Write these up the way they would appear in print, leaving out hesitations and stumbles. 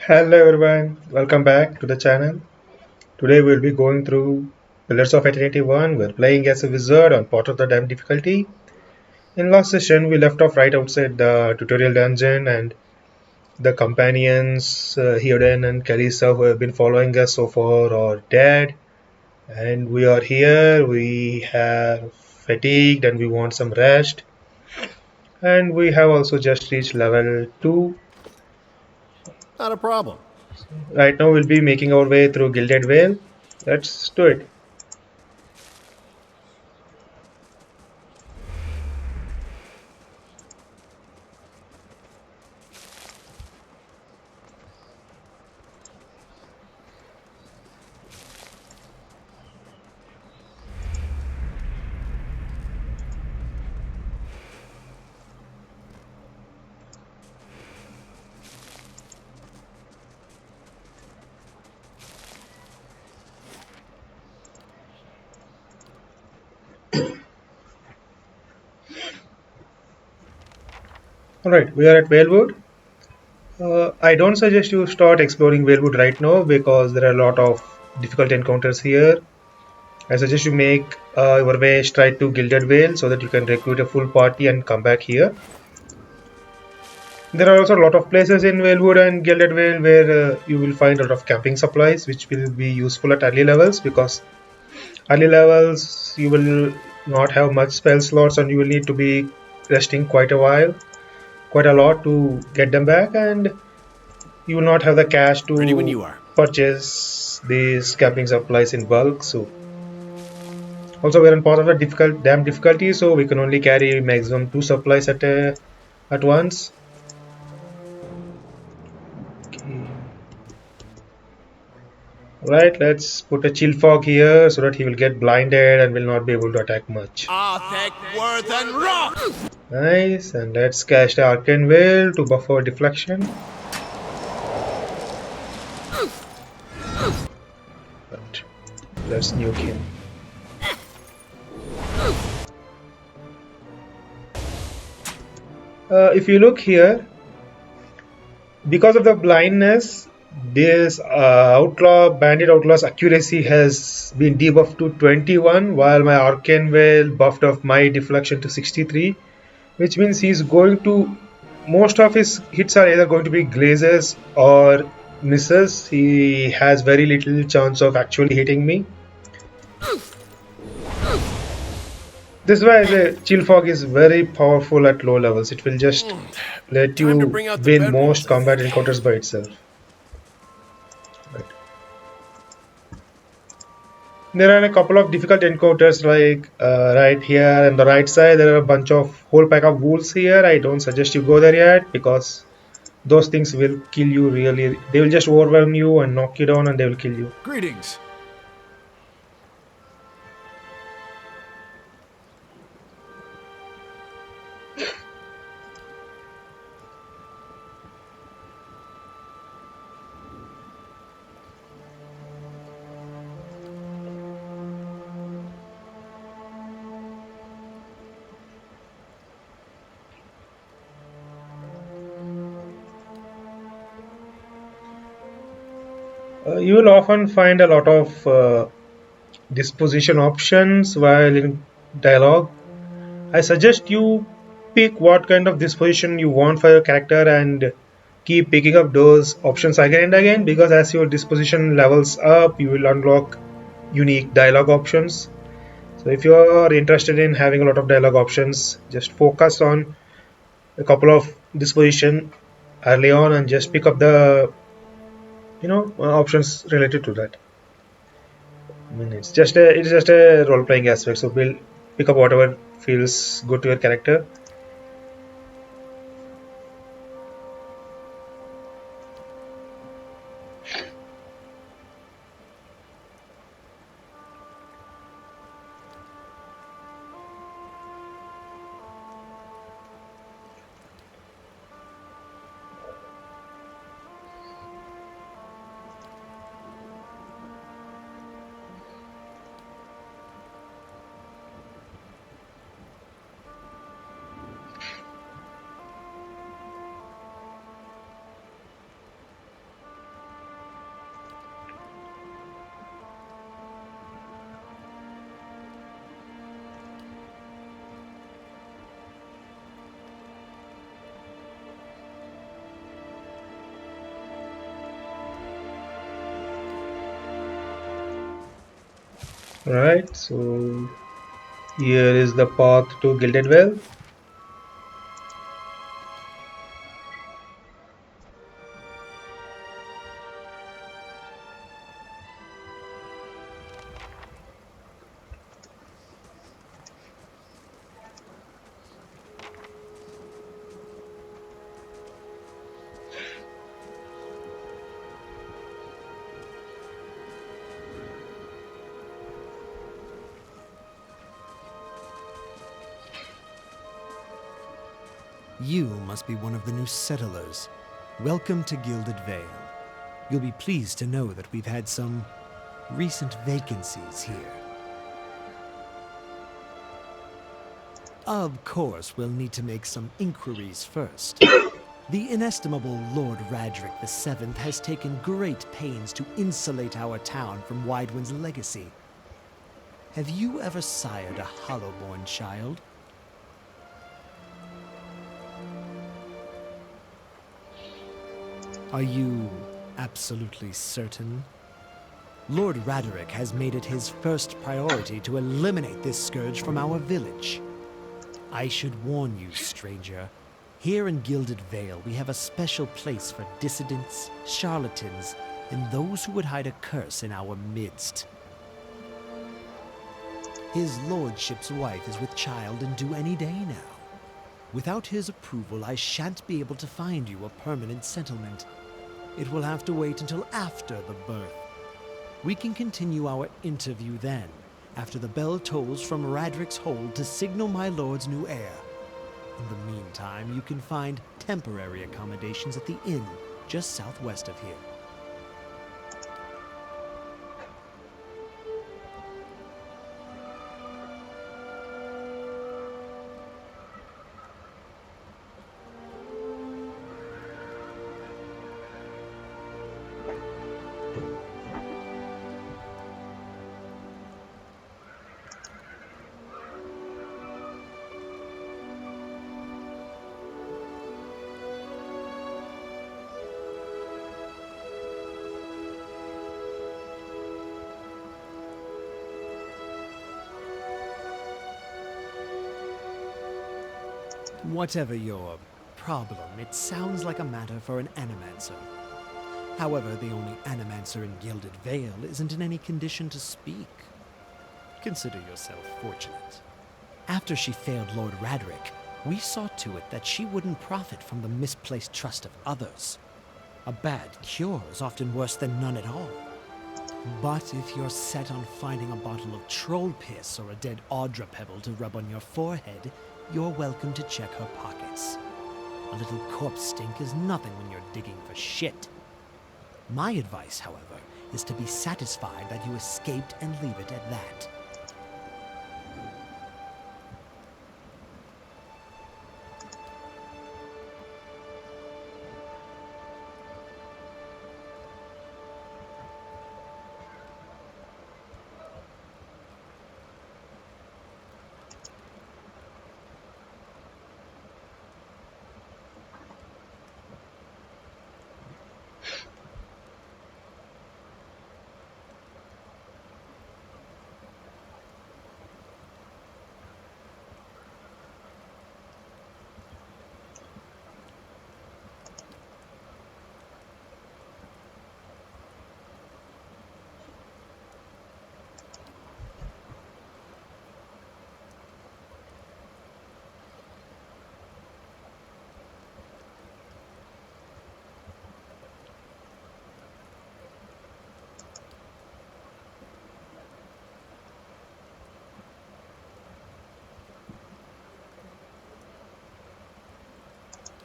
Hello everyone, welcome back to the channel. Today we'll be going through Pillars of Eternity 1. We're playing as a wizard on Pot of the Dam difficulty. In last session we left off right outside the tutorial dungeon and the companions Hyoden and Kalisa who have been following us so far are dead. And we are here, we have fatigued and we want some rest. And we have also just reached level 2. Not a problem. Right now we'll be making our way through Gilded Vale. Let's do it. Alright, we are at Valewood. I don't suggest you start exploring Valewood right now because there are a lot of difficult encounters here. I suggest you make your way straight to Gilded Vale so that you can recruit a full party and come back here. There are also a lot of places in Valewood and Gilded Vale where you will find a lot of camping supplies which will be useful at early levels because early levels you will not have much spell slots and you will need to be resting quite a while, quite a lot to get them back, and you will not have the cash Ready when to you are. purchase these camping supplies in bulk. So also we're in part of the dam difficulty, so we can only carry maximum 2 supplies at once. Okay. Right, let's put a chill fog here so that he will get blinded and will not be able to attack much. Arthek, Worth, and Rock! Nice, and let's cast the Arcane Veil to buffer deflection. But let's nuke him. If you look here, because of the blindness, this bandit outlaw's accuracy has been debuffed to 21, while my arcane veil buffed up my deflection to 63, which means he's going to, most of his hits are either going to be glazes or misses. He has very little chance of actually hitting me. This is why the chill fog is very powerful at low levels. It will just let Time to you bring out the win bedrolls, most I combat think. encounters by itself. Right. There are a couple of difficult encounters like right here on the right side. There are a bunch of whole pack of wolves here. I don't suggest you go there yet because those things will kill you really. They will just overwhelm you and knock you down and they will kill you. Greetings. You will often find a lot of disposition options while in dialogue. I suggest you pick what kind of disposition you want for your character and keep picking up those options again and again, because as your disposition levels up, you will unlock unique dialogue options. So if you are interested in having a lot of dialogue options, just focus on a couple of disposition early on and just pick up the options related to that. I mean, it's just a role playing aspect. So we'll pick up whatever feels good to your character. Right, so here is the path to Gilded Well. You must be one of the new settlers. Welcome to Gilded Vale. You'll be pleased to know that we've had some recent vacancies here. Of course, we'll need to make some inquiries first. The inestimable Lord Radric VII has taken great pains to insulate our town from Widewind's legacy. Have you ever sired a Hollowborn child? Are you absolutely certain? Lord Raderick has made it his first priority to eliminate this scourge from our village. I should warn you, stranger. Here in Gilded Vale, we have a special place for dissidents, charlatans, and those who would hide a curse in our midst. His lordship's wife is with child and due any day now. Without his approval, I shan't be able to find you a permanent settlement. It will have to wait until after the birth. We can continue our interview then, after the bell tolls from Radric's hold to signal my lord's new heir. In the meantime, you can find temporary accommodations at the inn just southwest of here. Whatever your problem, it sounds like a matter for an animancer. However, the only animancer in Gilded Vale isn't in any condition to speak. Consider yourself fortunate. After she failed Lord Radric, we saw to it that she wouldn't profit from the misplaced trust of others. A bad cure is often worse than none at all. But if you're set on finding a bottle of troll piss or a dead Audra pebble to rub on your forehead, you're welcome to check her pockets. A little corpse stink is nothing when you're digging for shit. My advice, however, is to be satisfied that you escaped and leave it at that.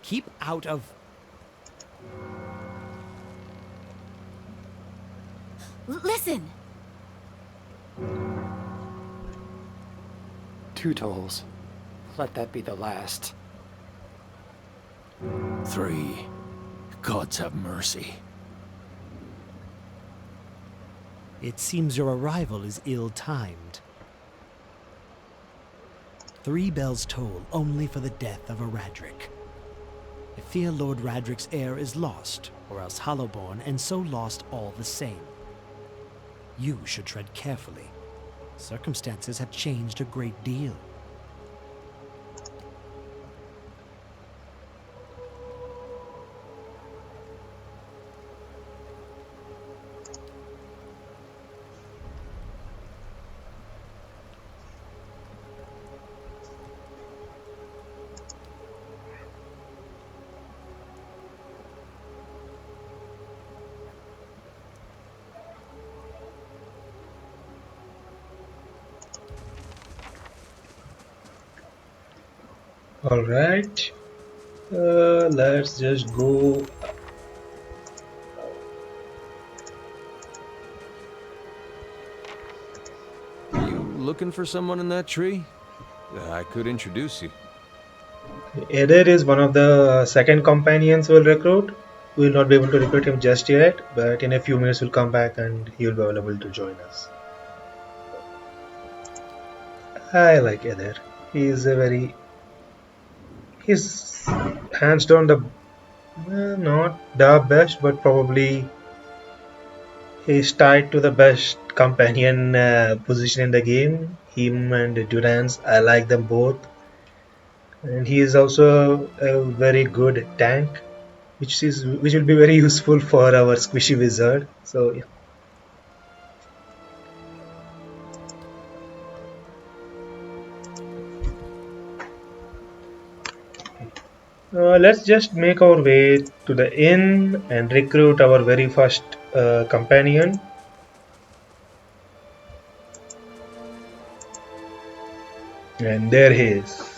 Keep out of... Listen! 2 tolls. Let that be the last. 3. Gods have mercy. It seems your arrival is ill-timed. 3 bells toll only for the death of a Radric. I fear Lord Radric's heir is lost, or else Hollowborn, and so lost all the same. You should tread carefully. Circumstances had changed a great deal. All right. Let's just go. You looking for someone in that tree? I could introduce you. Eder is one of the second companions we'll recruit. We'll not be able to recruit him just yet, but in a few minutes we'll come back and he will be available to join us. I like Eder. He is a very. He's hands down the. Not the best, but probably he's tied to the best companion position in the game. Him and Durance, I like them both. And he is also a very good tank, which will be very useful for our squishy wizard. So yeah. Let's just make our way to the inn and recruit our very first companion. And there he is.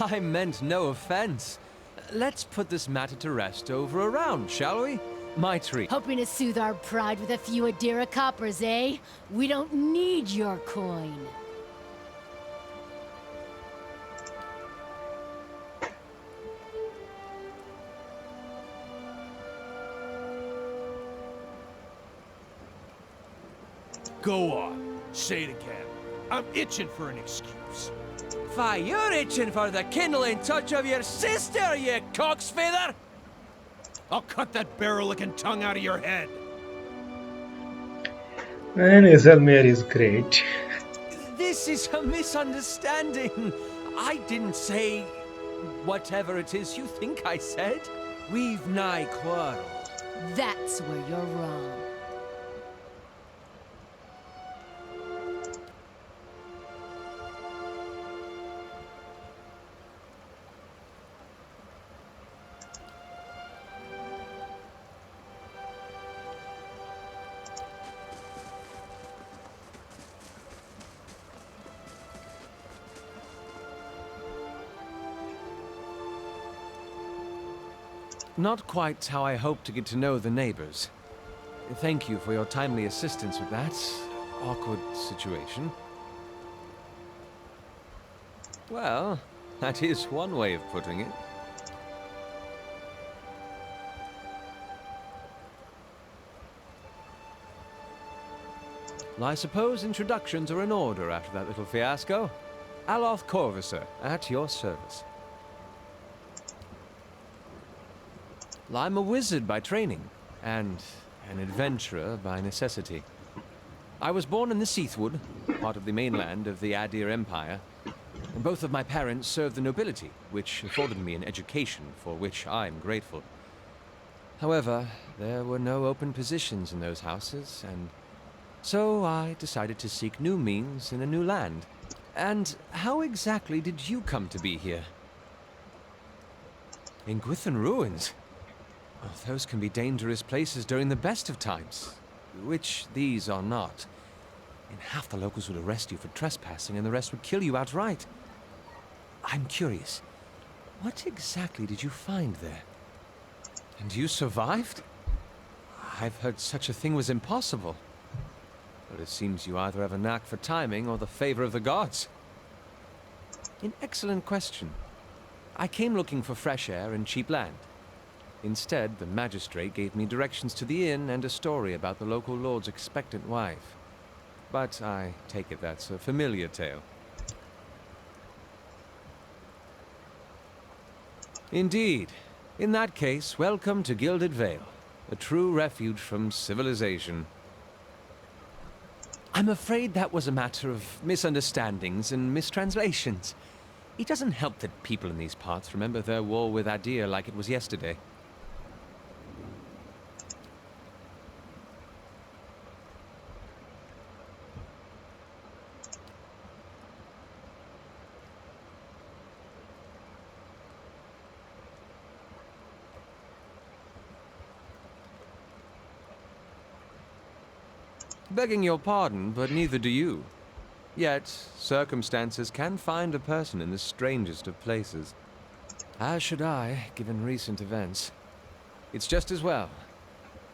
I meant no offense. Let's put this matter to rest over a round, shall we? My tree. Hoping to soothe our pride with a few Adira coppers, eh? We don't need your coin. Go on. Say it again. I'm itching for an excuse. Why, you're itching for the kindling touch of your sister, you cocksfeather! I'll cut that barrel-licking tongue out of your head. And Iselmere is great. This is a misunderstanding. I didn't say whatever it is you think I said. We've nigh quarreled. That's where you're wrong. Not quite how I hoped to get to know the neighbors. Thank you for your timely assistance with that awkward situation. Well, that is one way of putting it. I suppose introductions are in order after that little fiasco. Aloth Corvisor, at your service. I'm a wizard by training, and an adventurer by necessity. I was born in the Seathwood, part of the mainland of the Adir Empire, and both of my parents served the nobility, which afforded me an education for which I'm grateful. However, there were no open positions in those houses, and so I decided to seek new means in a new land. And how exactly did you come to be here? In Gwithan Ruins? Oh, those can be dangerous places during the best of times, which these are not. And half the locals would arrest you for trespassing and the rest would kill you outright. I'm curious, what exactly did you find there? And you survived? I've heard such a thing was impossible. But it seems you either have a knack for timing or the favor of the gods. An excellent question. I came looking for fresh air and cheap land. Instead, the magistrate gave me directions to the inn and a story about the local lord's expectant wife. But I take it that's a familiar tale. Indeed. In that case, welcome to Gilded Vale, a true refuge from civilization. I'm afraid that was a matter of misunderstandings and mistranslations. It doesn't help that people in these parts remember their war with Adir like it was yesterday. Begging your pardon, but neither do you. Yet, circumstances can find a person in the strangest of places. As should I, given recent events. It's just as well.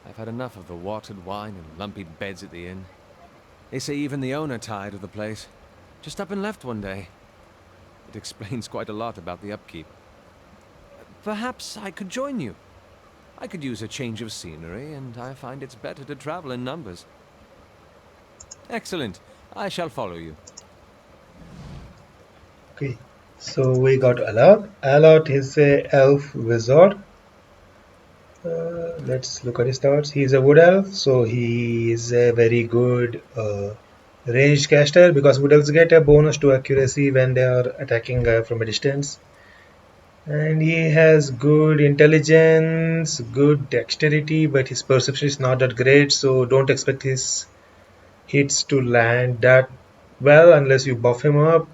I've had enough of the watered wine and lumpy beds at the inn. They say even the owner tired of the place. Just up and left one day. It explains quite a lot about the upkeep. Perhaps I could join you. I could use a change of scenery, and I find it's better to travel in numbers. Excellent. I shall follow you. Okay, so we got Alot. Alot is a elf wizard. Let's look at his stats. He's a wood elf, so he is a very good ranged caster because wood elves get a bonus to accuracy when they are attacking from a distance. And he has good intelligence, good dexterity, but his perception is not that great, so don't expect his hits to land that well unless you buff him up.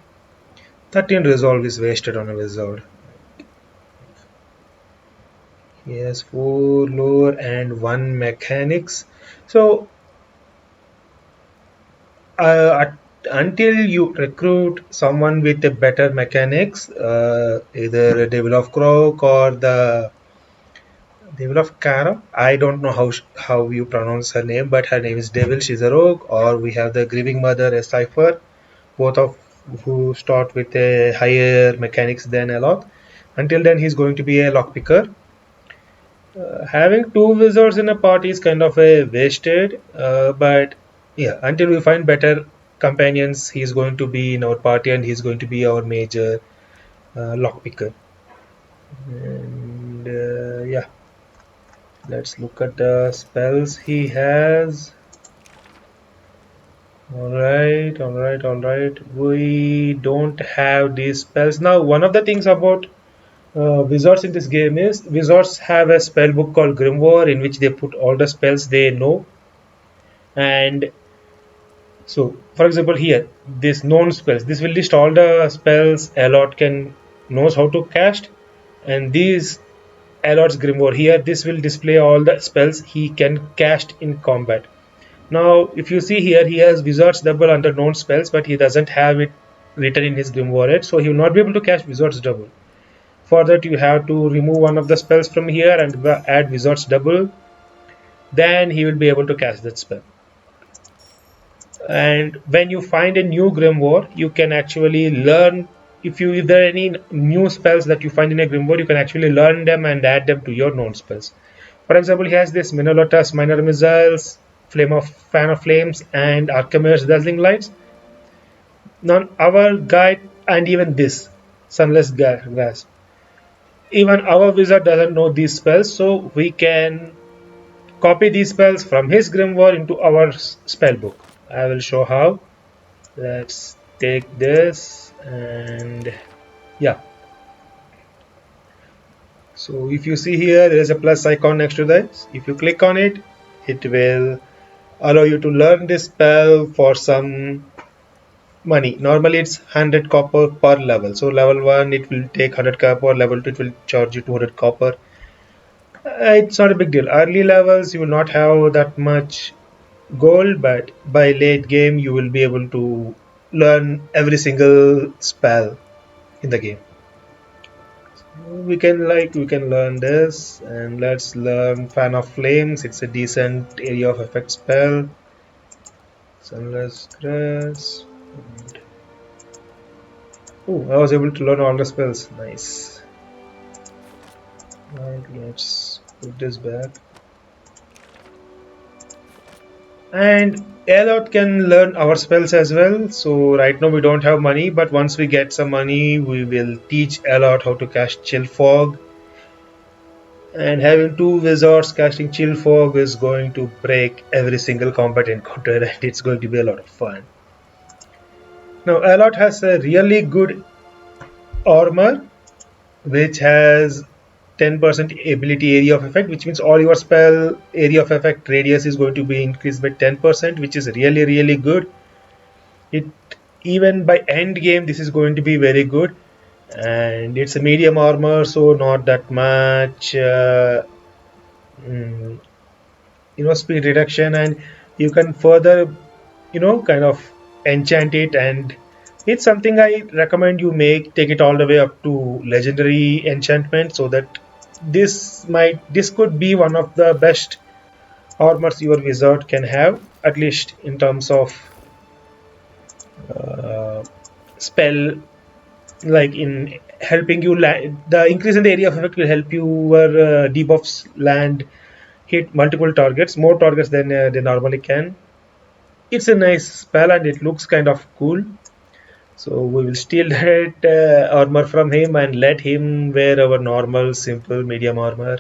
13 resolve is wasted on a wizard. He has 4 lore and 1 mechanics. So until you recruit someone with a better mechanics, either a Devil of Croak or the Devil of Kara. I don't know how you pronounce her name, but her name is Devil. She's a rogue. Or we have the Grieving Mother, a Cipher, both of who start with a higher mechanics than Alot. Until then, he's going to be a lockpicker. Having 2 wizards in a party is kind of a wasted, but yeah, until we find better companions, he's going to be in our party and he's going to be our major lockpicker. And yeah. Let's look at the spells he has. Alright. We don't have these spells. Now, one of the things about wizards in this game is wizards have a spell book called Grimoire in which they put all the spells they know. And so, for example, here, this known spells. This will list all the spells Alot knows how to cast. And these Alot's Grimoire here, this will display all the spells he can cast in combat. Now, if you see here, he has Wizard's Double under known spells, but he doesn't have it written in his Grimoire yet, so he will not be able to cast Wizard's Double. For that, you have to remove one of the spells from here and add Wizard's Double. Then he will be able to cast that spell. And when you find a new Grimoire, you can actually learn. If there are any new spells that you find in a Grimoire, you can actually learn them and add them to your known spells. For example, he has this Minolotus Minor Missiles, Fan of Flames, and Archimedes Dazzling Lights. Now, our guide, and even this, Sunless Grasp. Even our wizard doesn't know these spells, so we can copy these spells from his Grimoire into our spellbook. I will show how. Let's take this. And yeah, so if you see here, there is a plus icon next to that. If you click on it, it will allow you to learn this spell for some money. Normally it's 100 copper per level, so level 1 it will take 100 copper, level 2 it will charge you 200 copper. It's not a big deal. Early levels you will not have that much gold, but by late game you will be able to learn every single spell in the game. So we can learn this, and let's learn Fan of Flames. It's a decent area of effect spell. Sunless Grass. Oh, I was able to learn all the spells. Nice. Right, let's put this back. And Alot can learn our spells as well. So right now we don't have money, but once we get some money, we will teach Alot how to cast Chill Fog and having two wizards casting Chill Fog is going to break every single combat encounter, and it's going to be a lot of fun. Now, Alot has a really good armor, which has 10% ability area of effect, which means all your spell area of effect radius is going to be increased by 10%, which is really good. It even by end game, this is going to be very good, and it's a medium armor, so not that much mm, speed reduction, and you can further kind of enchant it, and it's something I recommend you take it all the way up to legendary enchantment, so that this could be one of the best armors your wizard can have, at least in terms of spell, like in helping you land. The increase in the area of effect will help your debuffs land hit multiple targets, more targets than they normally can. It's a nice spell and it looks kind of cool. So we will steal that armor from him and let him wear our normal, simple, medium armor.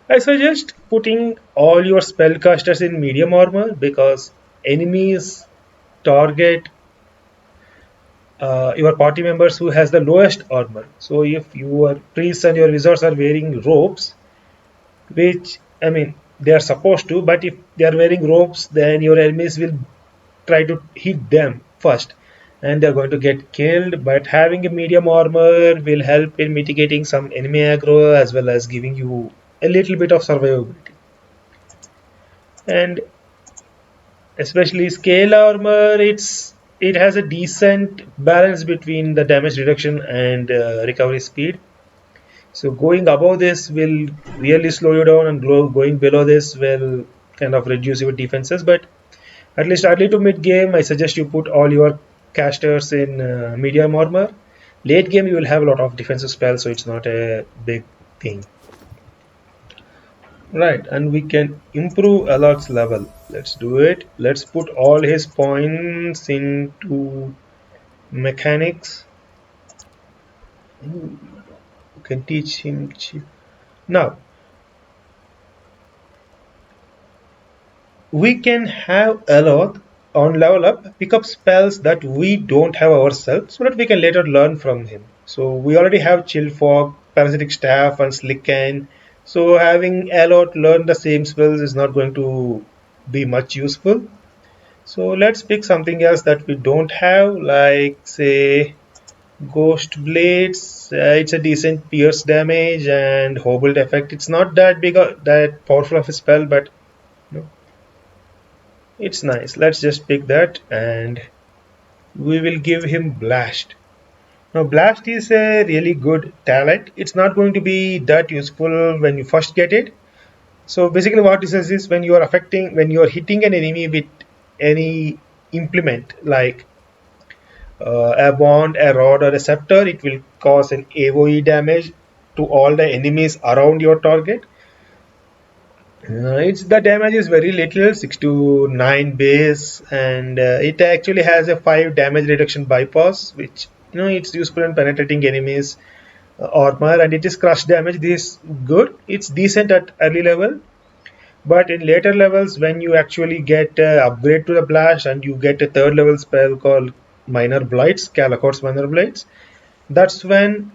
I suggest putting all your spellcasters in medium armor because enemies target your party members who has the lowest armor. So if your priests and your wizards are wearing robes, which I mean they are supposed to, but if they are wearing robes, then your enemies will try to hit them first and they're going to get killed. But having a medium armor will help in mitigating some enemy aggro as well as giving you a little bit of survivability. And especially scale armor, it has a decent balance between the damage reduction and recovery speed. So going above this will really slow you down, and going below this will kind of reduce your defenses. But at least early to mid game, I suggest you put all your casters in medium armor. Late game, you will have a lot of defensive spells, so it's not a big thing. Right, and we can improve Alot's level. Let's do it. Let's put all his points into mechanics. Ooh, you can teach him. Now, we can have Alot on level up pick up spells that we don't have ourselves, so that we can later learn from him. So we already have Chill Fog, Parasitic Staff, and Slicken. So having Alot learn the same spells is not going to be much useful. So let's pick something else that we don't have, like say Ghost Blades. It's a decent pierce damage and Hobbled effect. It's not that big, that powerful of a spell, but it's nice. Let's just pick that and we will give him Blast. Now Blast is a really good talent. It's not going to be that useful when you first get it. So basically what this is when you are hitting an enemy with any implement like a wand, a rod, or a scepter, it will cause an AoE damage to all the enemies around your target. The damage is very little, 6 to 9 base, and it actually has a 5 damage reduction bypass, which it's useful in penetrating enemies armor, and it is crush damage. This is good. It's decent at early level, but in later levels when you actually get upgrade to the blast and you get a 3rd level spell called Minor Blights, Calacott's Minor Blights, that's when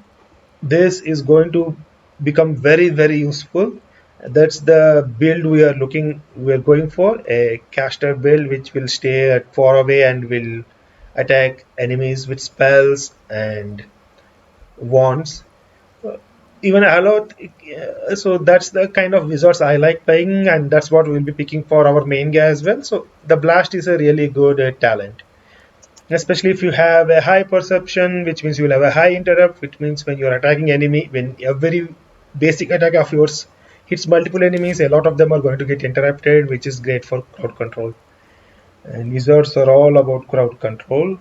this is going to become very useful. That's the build we are going for, a caster build which will stay at far away and will attack enemies with spells and wands. Even Alot, so that's the kind of wizards I like playing, and that's what we'll be picking for our main guy as well. So the Blast is a really good talent, especially if you have a high perception, which means you'll have a high interrupt, which means when you're attacking enemy, when a very basic attack of yours hits multiple enemies, a lot of them are going to get interrupted, which is great for crowd control. And wizards are all about crowd control.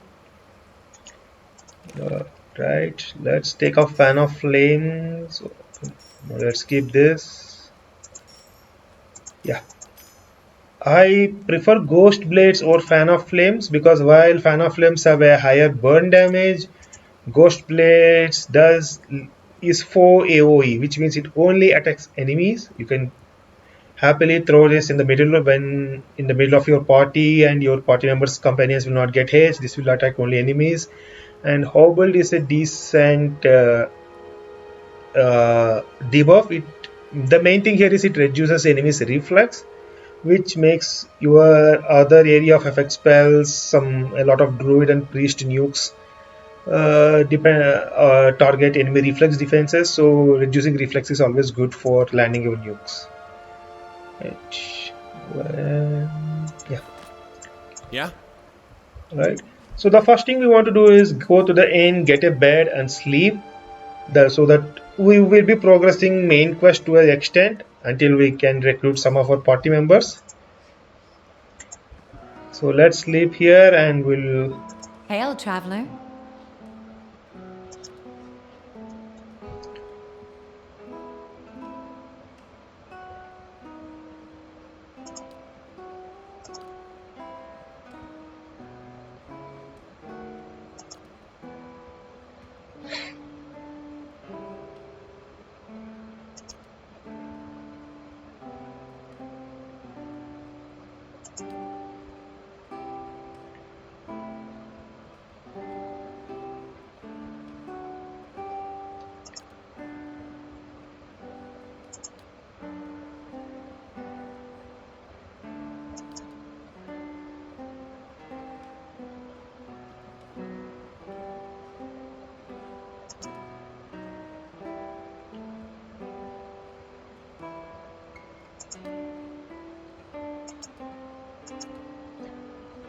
Right, let's take off Fan of Flame. So let's keep this. Yeah, I prefer Ghost Blades or Fan of Flames because while Fan of Flames have a higher burn damage, Ghost Blades does is for AoE, which means it only attacks enemies. You can happily throw this in the middle of your party, and your party members' companions will not get hit. This will attack only enemies. And Hobbled is a decent debuff. The main thing here is it reduces enemies' reflex, which makes your other area of effect spells, a lot of druid and priest nukes, target enemy reflex defenses. So reducing reflex is always good for landing your nukes. Right. Yeah. Yeah? Right. So the first thing we want to do is go to the inn, get a bed, and sleep. So that we will be progressing main quest to an extent until we can recruit some of our party members. So let's sleep here, and we'll. Hail, traveler.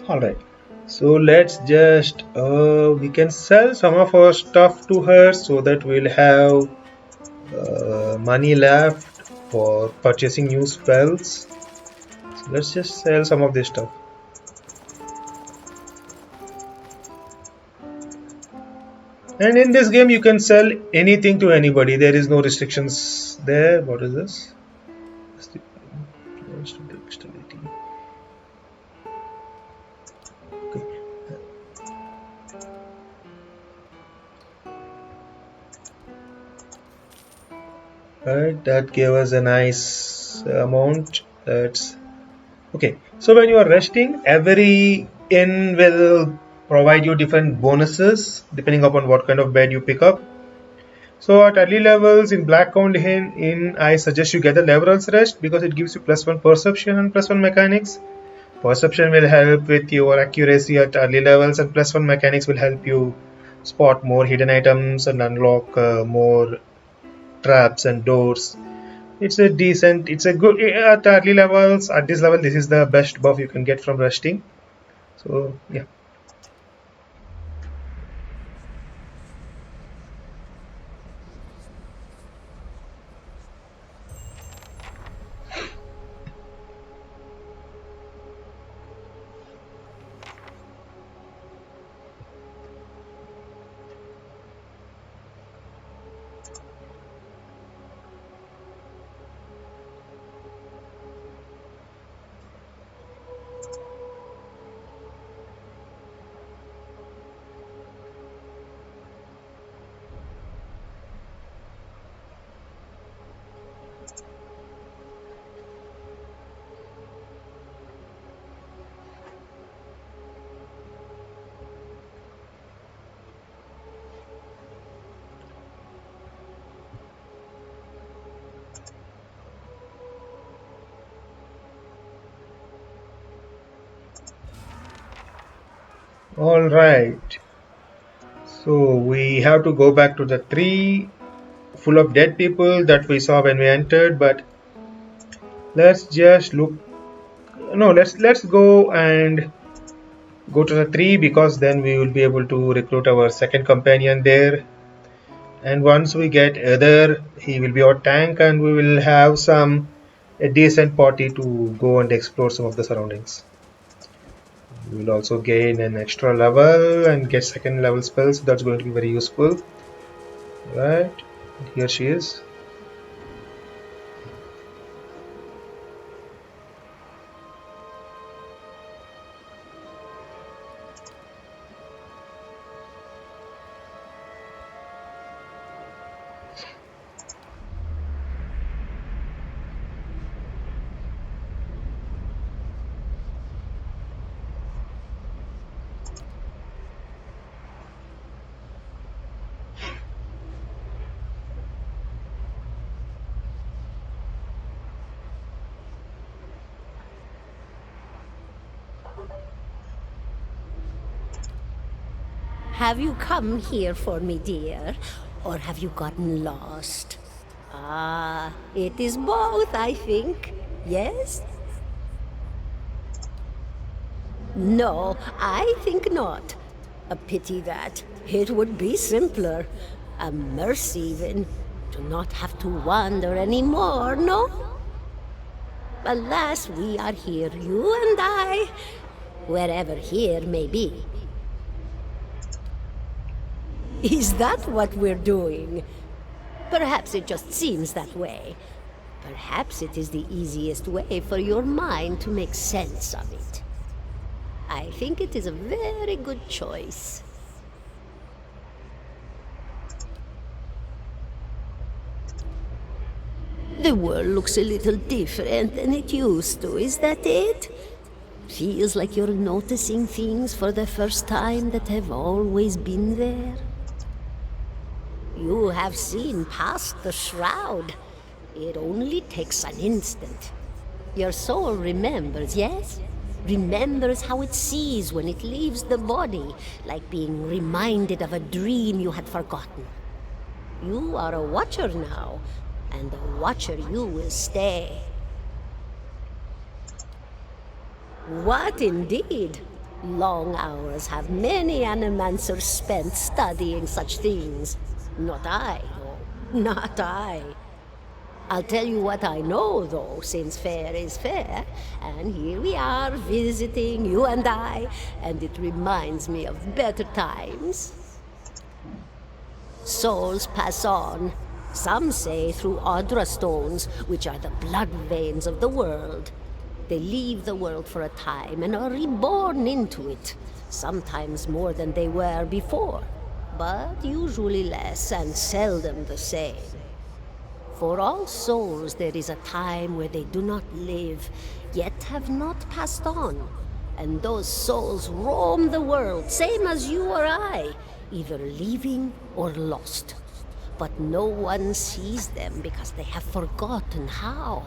Alright, so let's just we can sell some of our stuff to her so that we'll have money left for purchasing new spells. So let's just sell some of this stuff. And in this game you can sell anything to anybody. There is no restrictions there. What is this? Right, that gave us a nice amount. That's okay. So when you are resting, every inn will provide you different bonuses depending upon what kind of bed you pick up. So at early levels in Blackcount Inn, I suggest you get the Leveral's Rest because it gives you +1 perception and +1 mechanics. Perception will help with your accuracy at early levels, and +1 mechanics will help you spot more hidden items and unlock more traps and doors. It's a good at early levels. At this level, this is the best buff you can get from resting. So yeah. All right. So we have to go back to the tree full of dead people that we saw when we entered, but let's just look. No, let's go and go to the tree because then we will be able to recruit our second companion there. And once we get Ether, he will be our tank, and we will have a decent party to go and explore some of the surroundings. We will also gain an extra level and get second level spells, so that's going to be very useful. Right, here she is. Have you come here for me, dear? Or have you gotten lost? Ah, it is both, I think. Yes? No, I think not. A pity that. It would be simpler. A mercy, even. To not have to wander anymore, no? Alas, we are here, you and I, wherever here may be. Is that what we're doing? Perhaps it just seems that way. Perhaps it is the easiest way for your mind to make sense of it. I think it is a very good choice. The world looks a little different than it used to, is that it? Feels like you're noticing things for the first time that have always been there. You have seen past the shroud. It only takes an instant. Your soul remembers, yes? Remembers how it sees when it leaves the body, like being reminded of a dream you had forgotten. You are a watcher now, and a watcher you will stay. What indeed? Long hours have many animancers spent studying such things. Not I, though. Not I. I'll tell you what I know, though, since fair is fair, and here we are visiting, you and I, and it reminds me of better times. Souls pass on, some say through Audra stones, which are the blood veins of the world. They leave the world for a time and are reborn into it, sometimes more than they were before, but usually less and seldom the same. For all souls there is a time where they do not live, yet have not passed on, and those souls roam the world, same as you or I, either living or lost. But no one sees them because they have forgotten how.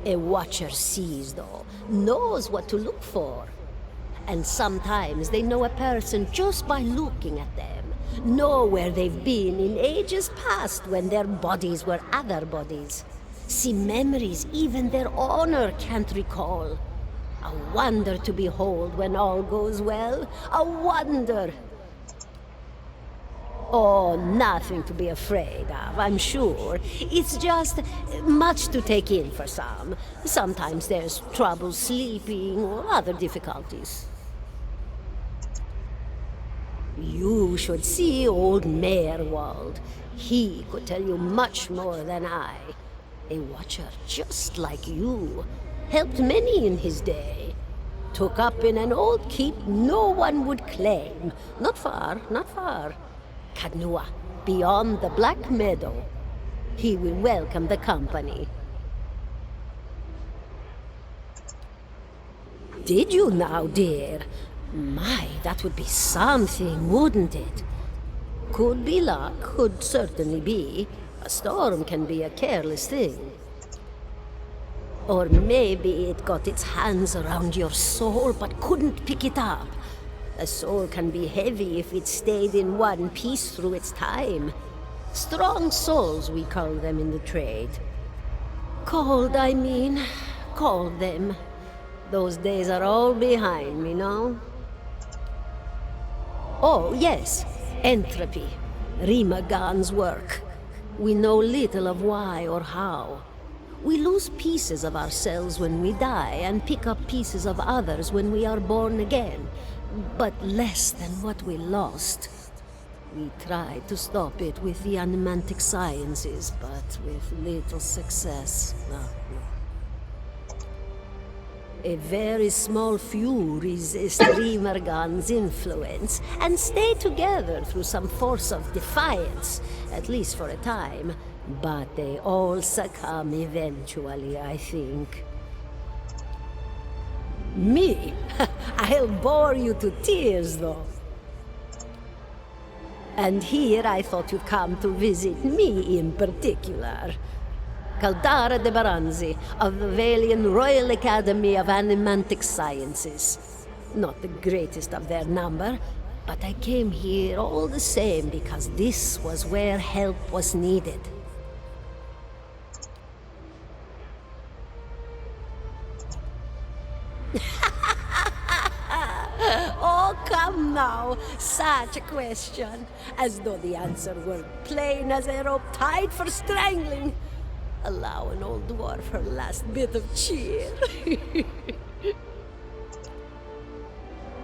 A watcher sees, though, knows what to look for. And sometimes they know a person just by looking at them, know where they've been in ages past when their bodies were other bodies. See memories even their owner can't recall. A wonder to behold when all goes well, a wonder. Oh, nothing to be afraid of, I'm sure. It's just much to take in for some. Sometimes there's trouble sleeping or other difficulties. You should see old Meerwald. He could tell you much more than I. A watcher just like you. Helped many in his day. Took up in an old keep no one would claim. Not far, not far. Kadnua, beyond the Black Meadow. He will welcome the company. Did you now, dear? My, that would be something, wouldn't it? Could be luck, could certainly be. A storm can be a careless thing. Or maybe it got its hands around your soul but couldn't pick it up. A soul can be heavy if it stayed in one piece through its time. Strong souls, we call them in the trade. Cold, I mean. Called them. Those days are all behind me, no? Oh, yes. Entropy. Rimagan's work. We know little of why or how. We lose pieces of ourselves when we die and pick up pieces of others when we are born again. But less than what we lost. We tried to stop it with the animantic sciences, but with little success. No. A very small few resist Rimergan's influence and stay together through some force of defiance, at least for a time. But they all succumb eventually, I think. Me? I'll bore you to tears, though. And here I thought you'd come to visit me in particular. Caldara de Baranzi, of the Valian Royal Academy of Animantic Sciences. Not the greatest of their number, but I came here all the same because this was where help was needed. Oh, come now. Such a question. As though the answer were plain as a rope tied for strangling. Allow an old dwarf her last bit of cheer.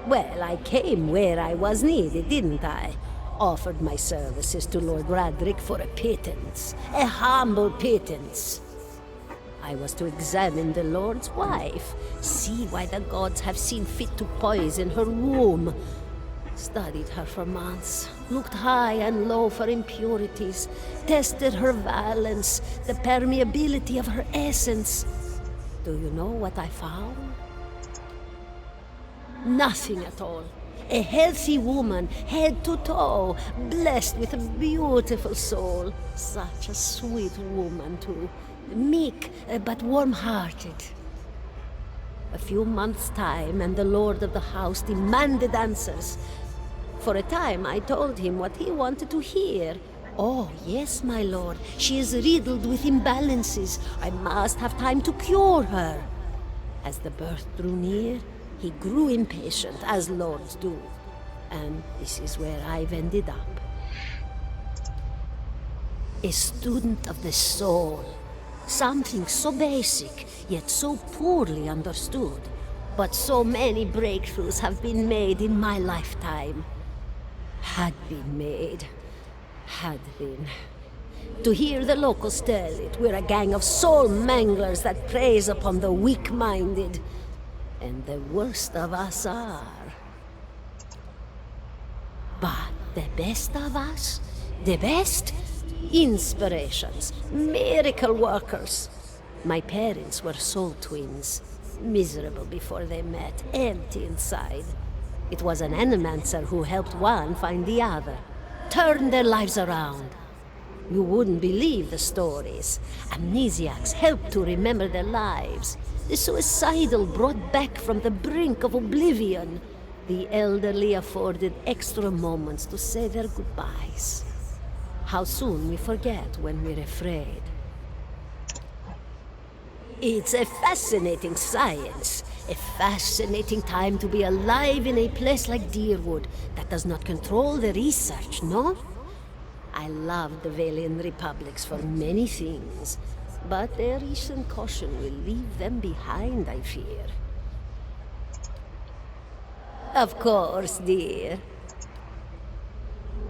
Well, I came where I was needed, didn't I? Offered my services to Lord Radric for a pittance. A humble pittance. I was to examine the Lord's wife, see why the gods have seen fit to poison her womb. Studied her for months, looked high and low for impurities, tested her valence, the permeability of her essence. Do you know what I found? Nothing at all. A healthy woman, head to toe, blessed with a beautiful soul. Such a sweet woman, too. Meek, but warm-hearted. A few months' time, and the lord of the house demanded answers. For a time, I told him what he wanted to hear. Oh, yes, my lord, she is riddled with imbalances. I must have time to cure her. As the birth drew near, he grew impatient, as lords do. And this is where I've ended up. A student of the soul. Something so basic, yet so poorly understood. But so many breakthroughs have been made in my lifetime. Had been made. Had been. To hear the locals tell it, we're a gang of soul manglers that preys upon the weak-minded. And the worst of us are. But the best of us? The best? Inspirations, miracle workers. My parents were soul twins, miserable before they met, empty inside. It was an animancer who helped one find the other, turned their lives around. You wouldn't believe the stories. Amnesiacs helped to remember their lives. The suicidal brought back from the brink of oblivion. The elderly afforded extra moments to say their goodbyes. How soon we forget when we're afraid. It's a fascinating science. A fascinating time to be alive in a place like Deerwood that does not control the research, no? I love the Valian Republics for many things, but their recent caution will leave them behind, I fear. Of course, dear.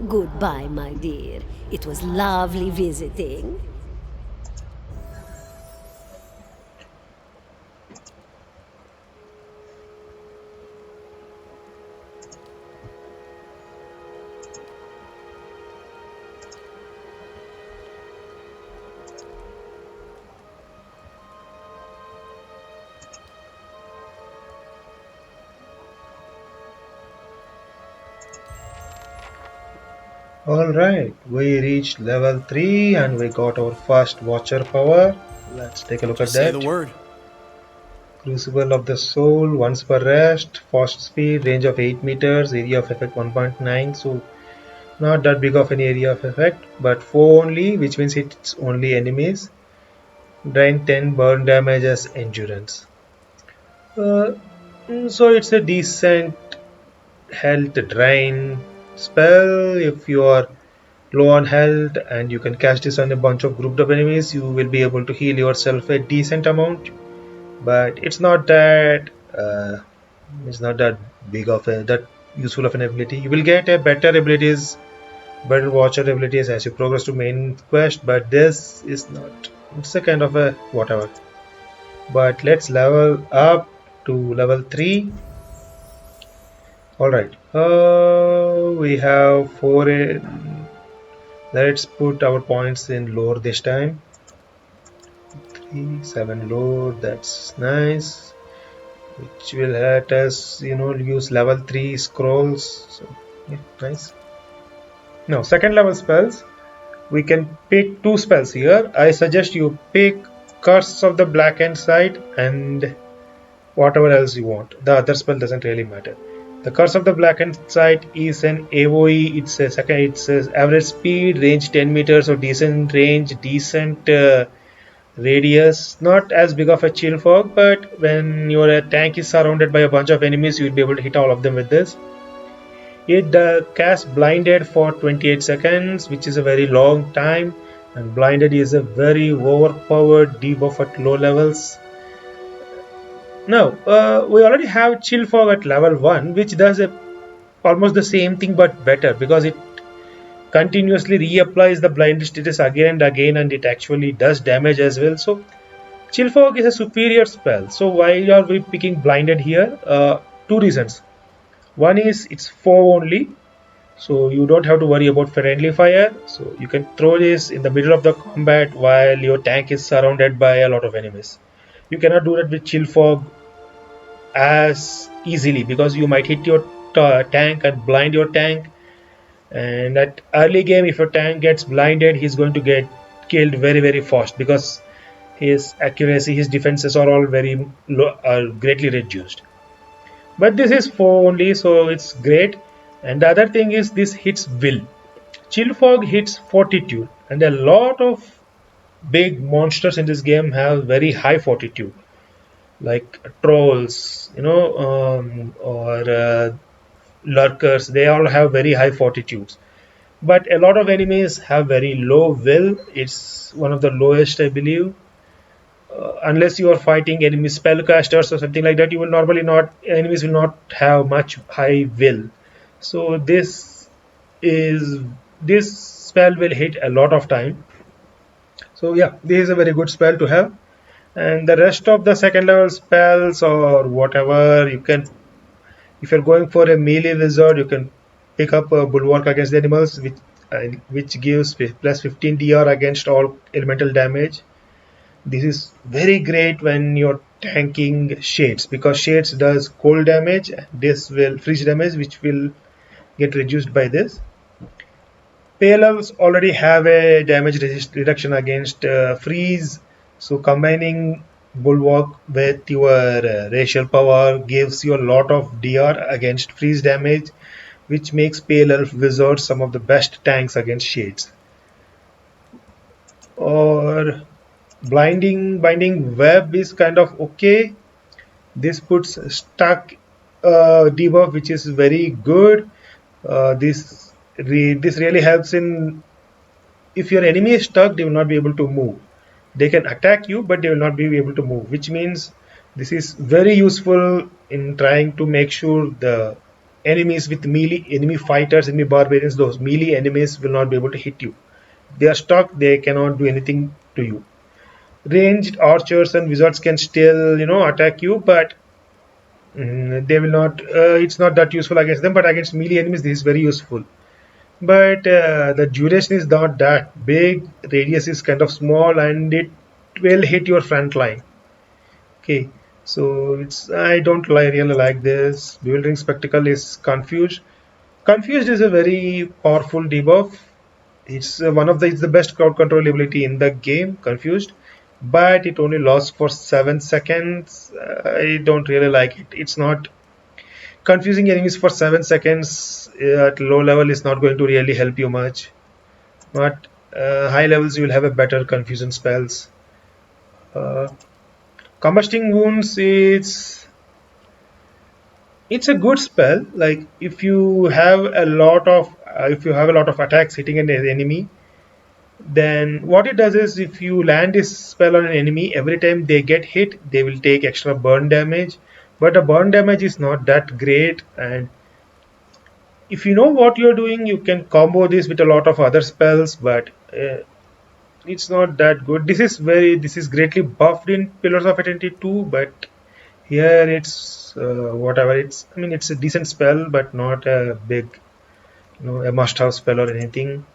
Goodbye, my dear. It was lovely visiting. Alright, we reached level 3 and we got our first Watcher power. Let's take a look at Just say that. the word. Crucible of the Soul, once per rest, fast speed, range of 8 meters, area of effect 1.9, so not that big of an area of effect, but 4 only, which means it's only enemies. Drain 10 burn damage as endurance. So it's a decent health drain spell. If you are low on health and you can cast this on a bunch of grouped up enemies, you will be able to heal yourself a decent amount, but it's not that big of a that useful of an ability. You will get a better Watcher abilities as you progress to main quest, but this is not. It's a kind of a whatever. But let's level up to level 3. Alright, we have 4. Let's put our points in lore this time. 3, 7 lore, that's nice. Which will let us, use level 3 scrolls. So, yeah, nice. Now, second level spells. We can pick 2 spells here. I suggest you pick Curse of the Blackened Side and whatever else you want. The other spell doesn't really matter. The Curse of the Blackened Sight is an AoE. It's a average speed, range 10 meters, so decent range, decent radius. Not as big of a chill fog, but when your tank is surrounded by a bunch of enemies, you'll be able to hit all of them with this. It casts Blinded for 28 seconds, which is a very long time, and Blinded is a very overpowered debuff at low levels. Now, we already have Chill Fog at level 1, which does almost the same thing but better, because it continuously reapplies the blinded status again and again, and it actually does damage as well. So Chill Fog is a superior spell. So why are we picking Blinded here? Two reasons. One is it's foe only, so you don't have to worry about friendly fire. So you can throw this in the middle of the combat while your tank is surrounded by a lot of enemies. You cannot do that with Chill Fog as easily, because you might hit your tank and blind your tank, and at early game if your tank gets blinded, he's going to get killed very fast, because his accuracy, his defenses are all very low, are greatly reduced. But this is 4 only, so it's great. And the other thing is, this hits will. Chill Fog hits Fortitude, and a lot of big monsters in this game have very high Fortitude, like trolls, or lurkers. They all have very high fortitudes, but a lot of enemies have very low will. It's one of the lowest, I believe. Unless you are fighting enemy spellcasters or something like that, you will normally not, enemies will not have much high will. So this spell will hit a lot of time. So yeah, this is a very good spell to have. And the rest of the second level spells or whatever, you can, if you're going for a melee wizard, you can pick up a Bulwark against the animals, which gives plus 15 DR against all elemental damage. This is very great when you're tanking Shades, because Shades does cold damage, this will freeze damage, which will get reduced by this. Payloads already have a damage reduction against freeze, so combining Bulwark with your racial power gives you a lot of DR against freeze damage, which makes Pale Elf Wizards some of the best tanks against Shades. Or Binding Web is kind of okay. This puts stuck debuff, which is very good. This really helps in, if your enemy is stuck, they will not be able to move. They can attack you, but they will not be able to move, which means this is very useful in trying to make sure the enemies with melee, enemy fighters, enemy barbarians, those melee enemies will not be able to hit you. They are stuck, they cannot do anything to you. Ranged archers and wizards can still, attack you, but they will not, it's not that useful against them, but against melee enemies this is very useful. But the duration is not that big, radius is kind of small, and it will hit your front line. Okay, so I don't really like this. Bewildering Spectacle is Confused. Confused is a very powerful debuff. It's it's the best crowd control ability in the game, Confused, but it only lasts for 7 seconds. I don't really like it. It's not, confusing enemies for 7 seconds at low level is not going to really help you much, but high levels you will have a better confusion spells. Combusting Wounds, it's a good spell. Like if you have a lot of attacks hitting an enemy, then what it does is, if you land this spell on an enemy, every time they get hit they will take extra burn damage, but the burn damage is not that great, and if you know what you're doing, you can combo this with a lot of other spells, but it's not that good. This is greatly buffed in Pillars of Eternity 2, but here it's whatever. It's a decent spell, but not a big, a must-have spell or anything.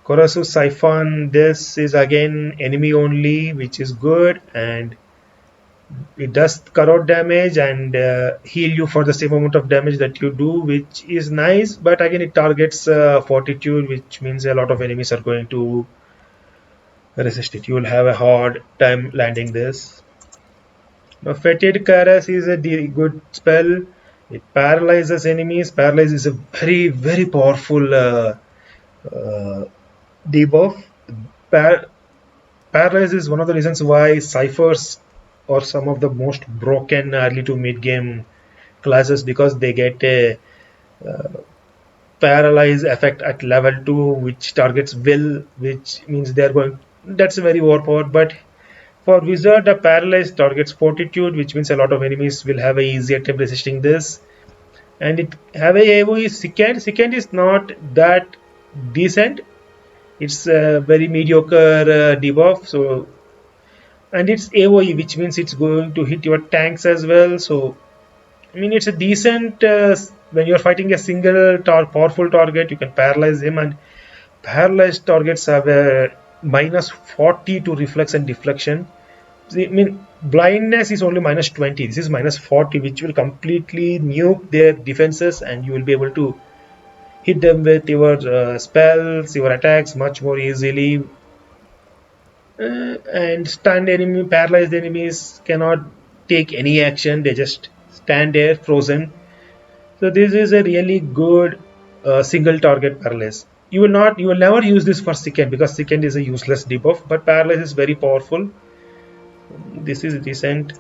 Korasu Siphon, this is again enemy only, which is good, and it does corrode damage and heal you for the same amount of damage that you do, which is nice, but again it targets Fortitude, which means a lot of enemies are going to resist it. You will have a hard time landing this. Now, Fetid Caress is a good spell. It paralyzes enemies. Paralyze is a very, very powerful uh, debuff. Par- Paralyze is one of the reasons why ciphers are some of the most broken early to mid game classes, because they get a paralyze effect at level 2 which targets will, which means they are going, that's very overpowered. But for wizard, a paralyze targets fortitude, which means a lot of enemies will have a easier time resisting this. And it have a AoE second is not that decent. It's a very mediocre debuff. So, and it's AoE, which means it's going to hit your tanks as well. So I mean, it's a decent when you're fighting a single powerful target, you can paralyze him, and paralyzed targets have a minus 40 to reflex and deflection. I mean, blindness is only minus 20. This is minus 40, which will completely nuke their defenses, and you will be able to hit them with your spells, your attacks much more easily. And stunned enemy, paralyzed enemies cannot take any action; they just stand there frozen. So this is a really good single target paralyze. You will never use this for second, because second is a useless debuff, but paralyze is very powerful. This is decent.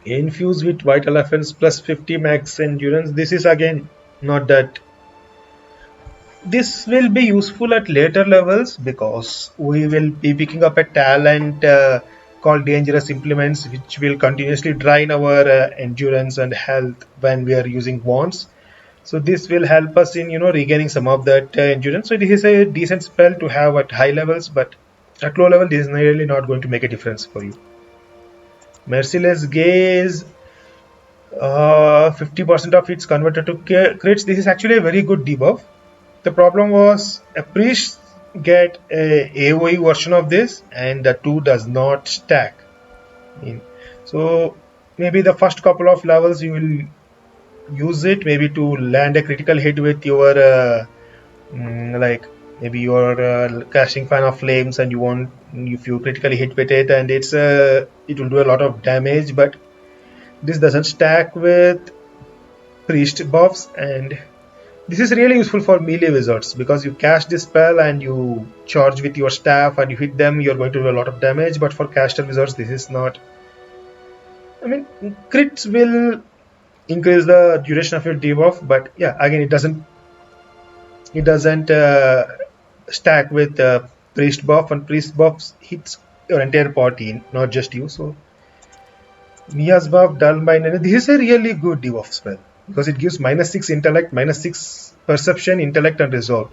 Infuse with vital offense plus 50 max endurance. This is again not that. This will be useful at later levels, because we will be picking up a talent called dangerous implements, which will continuously drain our endurance and health when we are using wands. So this will help us in regaining some of that endurance. So this is a decent spell to have at high levels, but at low level this is really not going to make a difference for you. Merciless Gaze, 50% of it's converted to crits. This is actually a very good debuff. The problem was a priest get a AoE version of this, and the two does not stack. So maybe the first couple of levels you will use it maybe to land a critical hit with your like maybe you're casting Fan of Flames, and you want, if you critically hit with it, and it will do a lot of damage, but this doesn't stack with priest buffs. And this is really useful for melee wizards, because you cast this spell and you charge with your staff and you hit them, you're going to do a lot of damage. But for caster wizards this is not, I mean, crits will increase the duration of your debuff, but yeah, again it doesn't stack with priest buff, and priest buffs hits your entire party, not just you. So Miasma, Dull Mind, and this is a really good debuff spell, because it gives -6 intellect, -6 perception, intellect, and resolve,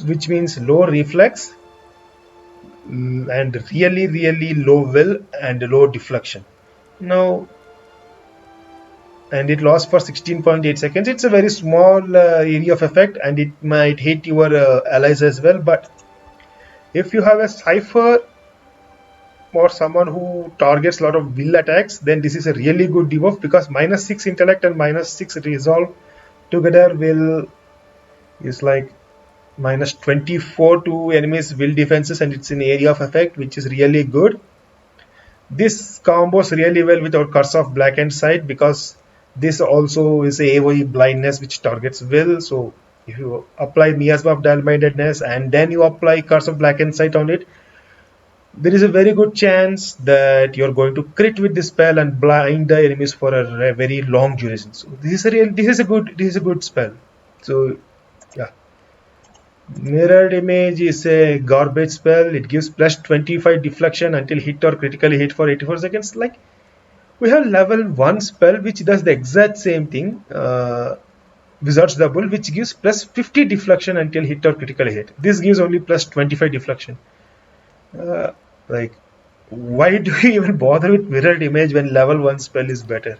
which means low reflex and really, really low will and low deflection. Now, and it lasts for 16.8 seconds. It's a very small area of effect, and it might hit your allies as well. But if you have a cipher or someone who targets a lot of will attacks, then this is a really good debuff, because -6 intellect and -6 resolve together is like -24 to enemies will defenses, and it's an area of effect, which is really good. This combos really well with our Curse of Blackened Sight, because this also is a AoE blindness which targets will. So if you apply Miasma of Dull-Mindedness and then you apply Curse of Blackened Sight on it, there is a very good chance that you're going to crit with this spell and blind the enemies for a very long duration. So this is a good spell. So yeah, Mirrored Image is a garbage spell. It gives plus 25 deflection until hit or critically hit for 84 seconds. Like, we have level 1 spell which does the exact same thing, Wizard's Double, which gives plus 50 deflection until hit or critically hit. This gives only plus 25 deflection. Like, why do we even bother with Mirrored Image when level 1 spell is better?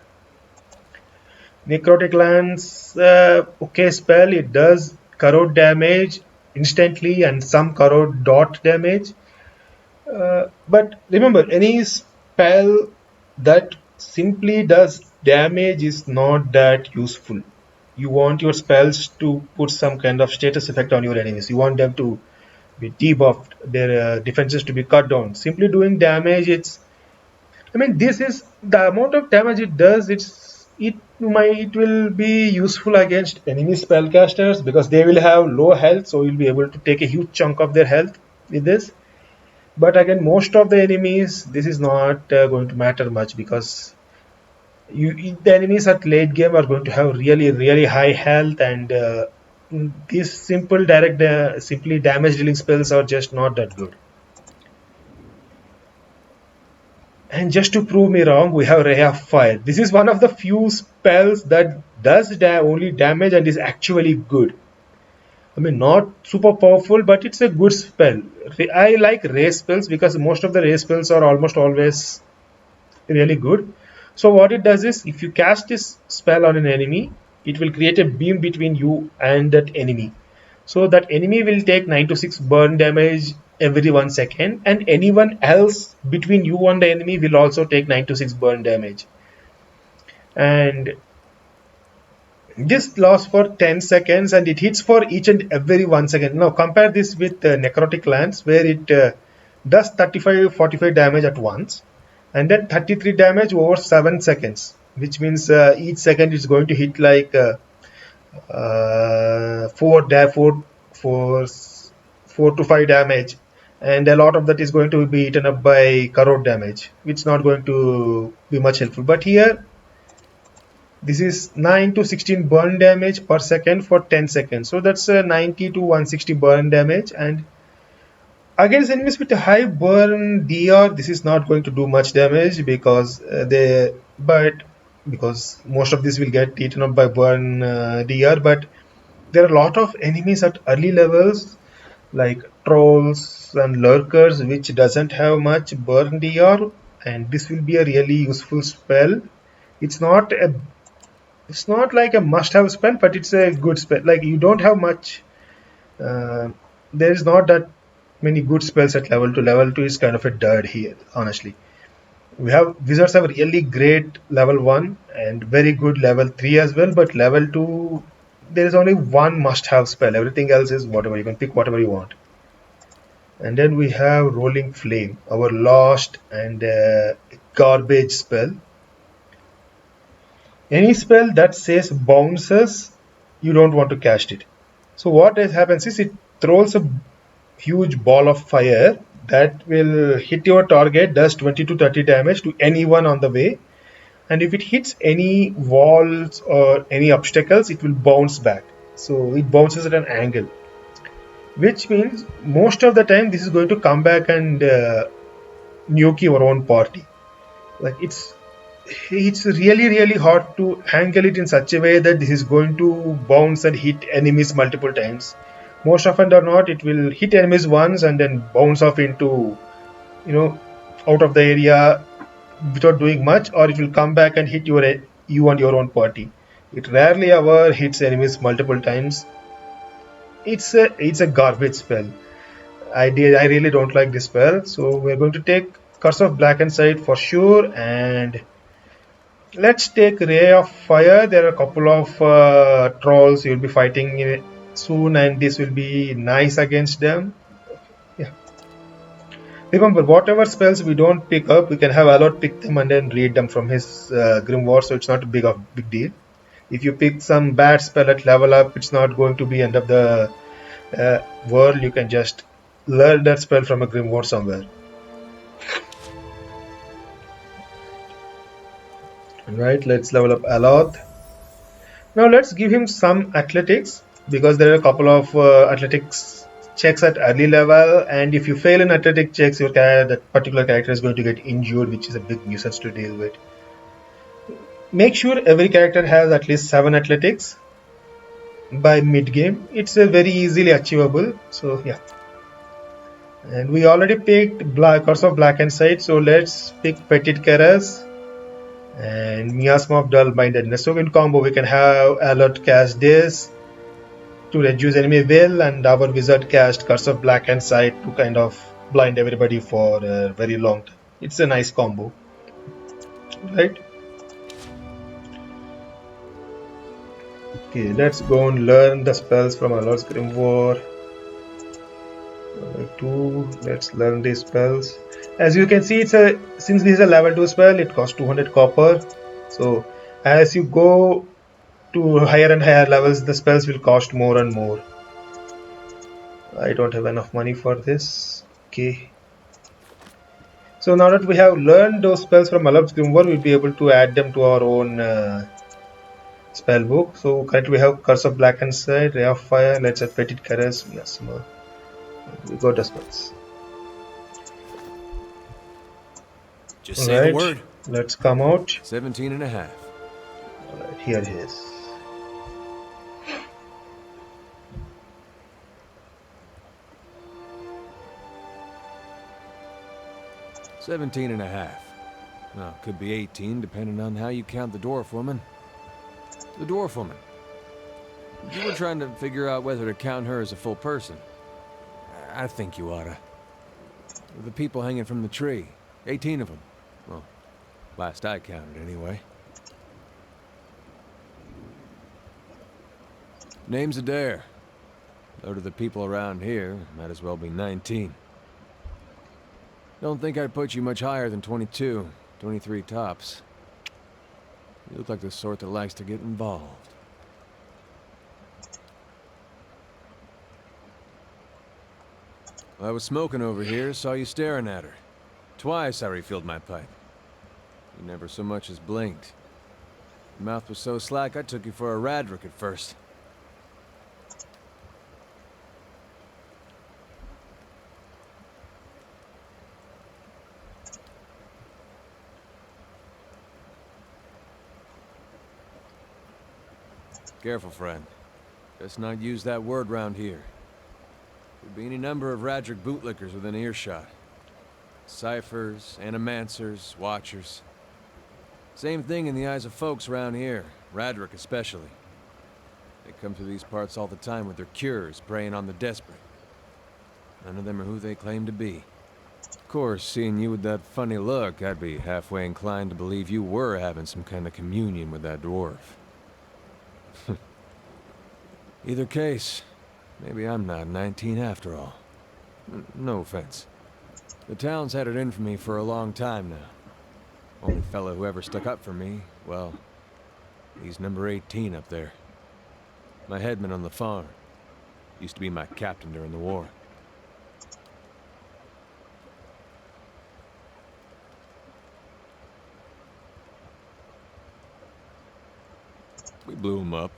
Necrotic Lance, okay spell. It does corrode damage instantly and some corrode dot damage. But remember, any spell that simply does damage is not that useful. You want your spells to put some kind of status effect on your enemies. You want them to be debuffed, their defenses to be cut down. Simply doing damage, I mean, this is the amount of damage it does. It will be useful against enemy spellcasters because they will have low health, so you'll be able to take a huge chunk of their health with this. But again, most of the enemies, this is not going to matter much because the enemies at late game are going to have really high health, and these simple direct simply damage dealing spells are just not that good. And just to prove me wrong, we have Ray of Fire. This is one of the few spells that does only damage and is actually good. I mean, not super powerful, but it's a good spell. I like Ray spells because most of the Ray spells are almost always really good. So what it does is, if you cast this spell on an enemy, it will create a beam between you and that enemy. So that enemy will take 9 to 6 burn damage every 1 second, and anyone else between you and the enemy will also take 9 to 6 burn damage. And this lasts for 10 seconds and it hits for each and every 1 second. Now compare this with Necrotic Lance, where it does 35-45 damage at once, and then 33 damage over 7 seconds, which means each second is going to hit like 4 to 5 damage, and a lot of that is going to be eaten up by corrode damage, which is not going to be much helpful. But here this is 9 to 16 burn damage per second for 10 seconds, so that's 90 to 160 burn damage. And against enemies with a high burn DR, this is not going to do much damage because because most of this will get eaten up by burn DR. But there are a lot of enemies at early levels like trolls and lurkers which doesn't have much burn DR, and this will be a really useful spell. It's not like a must-have spell, but it's a good spell. Like, you don't have much. There is not that many good spells at level 2. Level 2 is kind of a dud here, honestly. Wizards have really great level 1 and very good level 3 as well, but level 2 there is only one must-have spell. Everything else is whatever. You can pick whatever you want. And then we have Rolling Flame, our lost and garbage spell. Any spell that says bounces, you don't want to cast it. So what happens is, it throws a huge ball of fire that will hit your target, does 20 to 30 damage to anyone on the way, and if it hits any walls or any obstacles, it will bounce back. So it bounces at an angle, which means most of the time this is going to come back and nuke your own party. Like, it's really hard to angle it in such a way that this is going to bounce and hit enemies multiple times. Most often or not, it will hit enemies once and then bounce off into, out of the area without doing much, or it will come back and hit you and your own party. It rarely ever hits enemies multiple times. It's a garbage spell. I really don't like this spell, so we're going to take Curse of Blackensight for sure, and let's take Ray of Fire. There are a couple of trolls you'll be fighting soon, and this will be nice against them. Yeah. Remember, whatever spells we don't pick up, we can have Alot pick them and then read them from his Grimoire, so it's not a big deal. If you pick some bad spell at level up, it's not going to be end of the world. You can just learn that spell from a Grimoire somewhere. Alright, let's level up Aloth. Now let's give him some athletics, because there are a couple of athletics checks at early level, and if you fail in athletic checks, that particular character is going to get injured, which is a big nuisance to deal with. Make sure every character has at least 7 athletics by mid game. It's very easily achievable, so yeah. And we already picked Curse of Blackensight, so let's pick Petit Keras and Miasma of Dull-Mindedness. So in combo we can have Alot cast this to reduce enemy will, and our wizard cast Curse of Blackensight to kind of blind everybody for a very long time. It's a nice combo, right? Okay, let's go and learn the spells from Alot's Grimoire. Let's learn these spells. As you can see, since this is a level 2 spell, it costs 200 copper. So as you go to higher and higher levels, the spells will cost more and more. I don't have enough money for this. Okay. So now that we have learned those spells from Alab's Grimwar, we'll be able to add them to our own spell book. So currently we have Curse of Black and Side, Ray of Fire, Let's Say Petit Caress, Miasma. We got the spells. Just say the Alright, word. let's come out. 17 and a half. Alright, here it is. $17 and a half. Well, could be 18, depending on how you count the dwarf woman. The dwarf woman. You were trying to figure out whether to count her as a full person. I think you oughta. The people hanging from the tree. 18 of them. Well, last I counted, anyway. Name's Adair. Though to the people around here, might as well be 19. Don't think I'd put you much higher than 22, 23 tops. You look like the sort that likes to get involved. I was smoking over here, saw you staring at her. Twice I refilled my pipe. You never so much as blinked. Your mouth was so slack I took you for a Radric at first. Careful, friend. Best not use that word round here. Could be any number of Radric bootlickers within earshot. Ciphers, animancers, watchers. Same thing in the eyes of folks around here, Radric especially. They come through these parts all the time with their cures, preying on the desperate. None of them are who they claim to be. Of course, seeing you with that funny look, I'd be halfway inclined to believe you were having some kind of communion with that dwarf. Either case, maybe I'm not 19 after all. No offense. The town's had it in for me for a long time now. Only fellow who ever stuck up for me, well, he's number 18 up there. My headman on the farm. Used to be my captain during the war. We blew him up.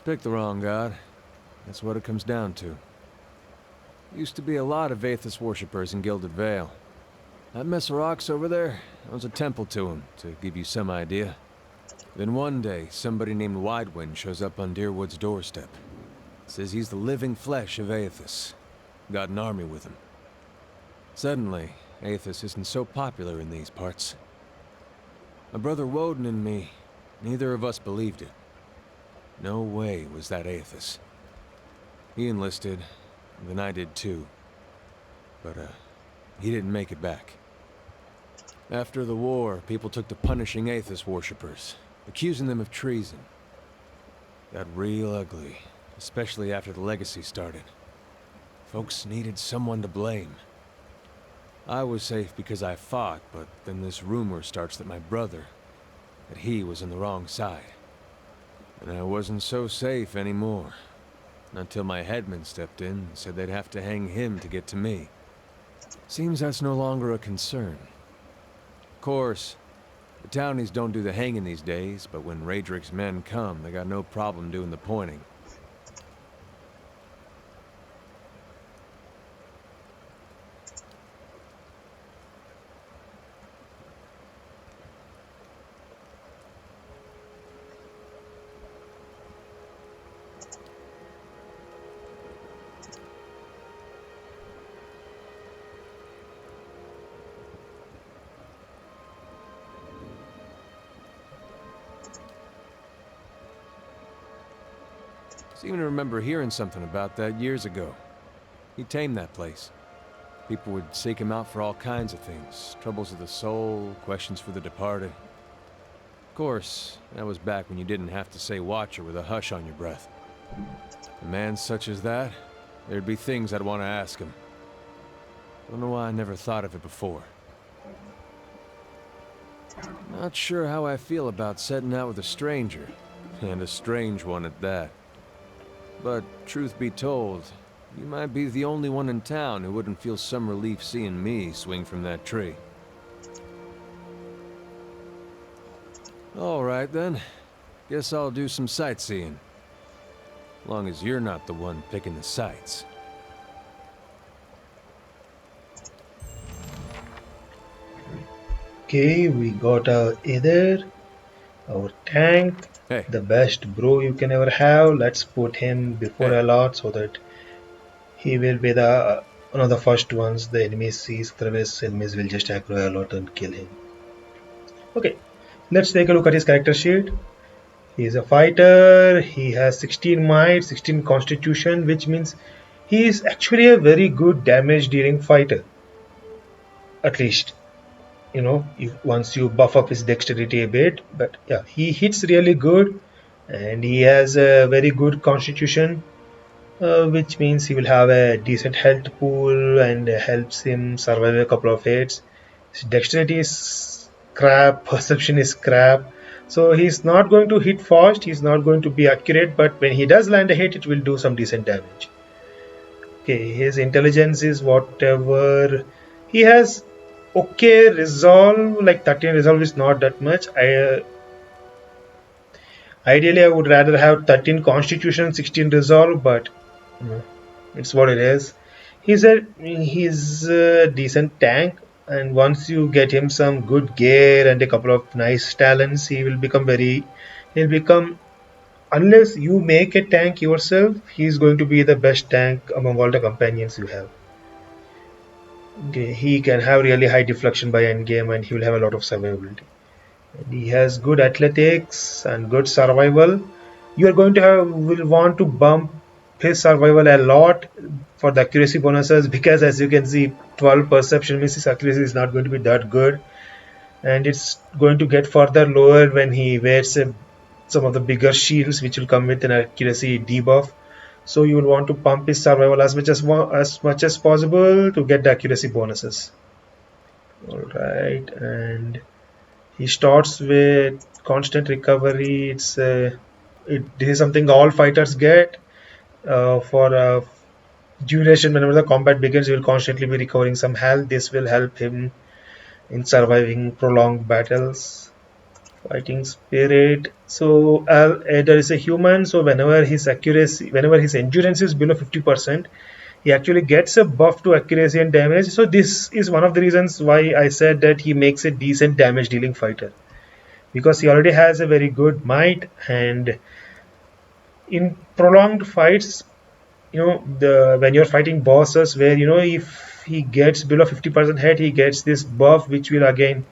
Picked the wrong god. That's what it comes down to. Used to be a lot of Aethys worshippers in Gilded Vale. That mess of rocks over there, that was a temple to him, to give you some idea. Then one day, somebody named Widewind shows up on Deerwood's doorstep. Says he's the living flesh of Aethys. Got an army with him. Suddenly, Aethys isn't so popular in these parts. My brother Woden and me, neither of us believed it. No way was that Aethys. He enlisted, and then I did too. But, he didn't make it back. After the war, people took to punishing Aethys worshippers, accusing them of treason. Got real ugly, especially after the Legacy started. Folks needed someone to blame. I was safe because I fought, but then this rumor starts that my brother, that he was on the wrong side. And I wasn't so safe anymore. Until my headman stepped in and said they'd have to hang him to get to me. Seems that's no longer a concern. Of course, the townies don't do the hanging these days, but when Raedric's men come, they got no problem doing the pointing. Seem to remember hearing something about that years ago. He tamed that place. People would seek him out for all kinds of things. Troubles of the soul, questions for the departed. Of course, that was back when you didn't have to say Watcher with a hush on your breath. A man such as that, there'd be things I'd want to ask him. Don't know why I never thought of it before. Not sure how I feel about setting out with a stranger, and a strange one at that. But truth be told, you might be the only one in town who wouldn't feel some relief seeing me swing from that tree. All right then. Guess I'll do some sightseeing. Long as you're not the one picking the sights. Okay, we got our Aether, our tank, Hey. the best bro you can ever have. Let's put him before Hey. a lot so that he will be the one of the first ones the enemy sees. Otherwise, enemies will just aggro a lot and kill him. Okay, let's take a look at his character sheet. He is a fighter. He has 16 might, 16 constitution, which means he is actually a very good damage dealing fighter. At least, once you buff up his dexterity a bit. But yeah, he hits really good, and he has a very good constitution, which means he will have a decent health pool and helps him survive a couple of hits. His dexterity is crap, perception is crap. So he's not going to hit fast, he's not going to be accurate, but when he does land a hit, it will do some decent damage. Okay, his intelligence is whatever. He has okay resolve, like 13 resolve is not that much. Ideally I would rather have 13 constitution, 16 resolve, but it's what it is. He's a decent tank, and once you get him some good gear and a couple of nice talents, he'll become, unless you make a tank yourself, he's going to be the best tank among all the companions you have. Okay, he can have really high deflection by endgame, and he will have a lot of survivability. And he has good athletics and good survival. You are going to will want to bump his survival a lot for the accuracy bonuses, because as you can see, 12 perception means his accuracy is not going to be that good, and it's going to get further lower when he wears some of the bigger shields, which will come with an accuracy debuff. So you will want to pump his survival as much as possible to get the accuracy bonuses. Alright, and he starts with constant recovery. This is something all fighters get for a duration. Whenever the combat begins, he will constantly be recovering some health. This will help him in surviving prolonged battles. Fighting spirit. So there is a human. So whenever his endurance is below 50%, he actually gets a buff to accuracy and damage. So this is one of the reasons why I said that he makes a decent damage dealing fighter, because he already has a very good might, and in prolonged fights, when you're fighting bosses where if he gets below 50% hit, he gets this buff, which will again,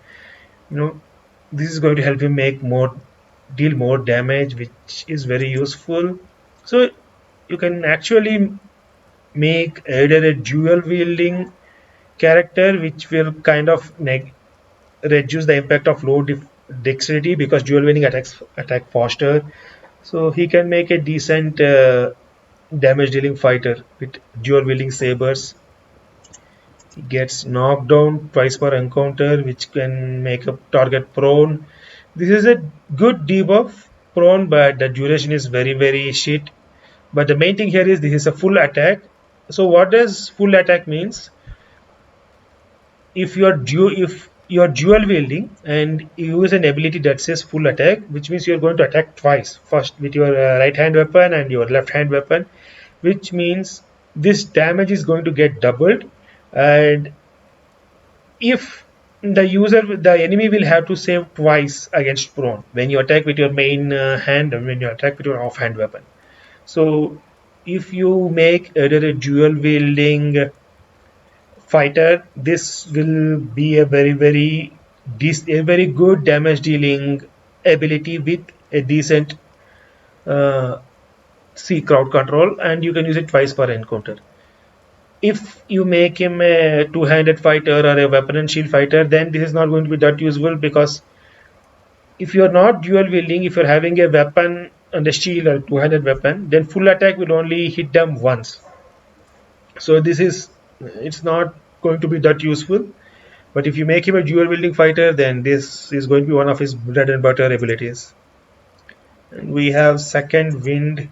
this is going to help him deal more damage, which is very useful. So you can actually make either a dual wielding character, which will kind of reduce the impact of low dexterity, because dual wielding attack faster. So he can make a decent damage dealing fighter with dual wielding sabers. He gets knocked down twice per encounter, which can make a target prone. This is a good debuff, prone, but the duration is very, very shit. But the main thing here is this is a full attack. So what does full attack means? If you are dual wielding and you use an ability that says full attack, which means you are going to attack twice, first with your right hand weapon and your left hand weapon, which means this damage is going to get doubled. And if the enemy will have to save twice against prone when you attack with your main hand and when you attack with your offhand weapon. So if you make either a dual wielding fighter, this will be a very good damage dealing ability with a decent C, crowd control, and you can use it twice per encounter. If you make him a two-handed fighter or a weapon and shield fighter, then this is not going to be that useful, because if you're not dual wielding, if you're having a weapon and a shield or two-handed weapon, then full attack will only hit them once. So it's not going to be that useful. But if you make him a dual wielding fighter, then this is going to be one of his bread and butter abilities. And we have second wind.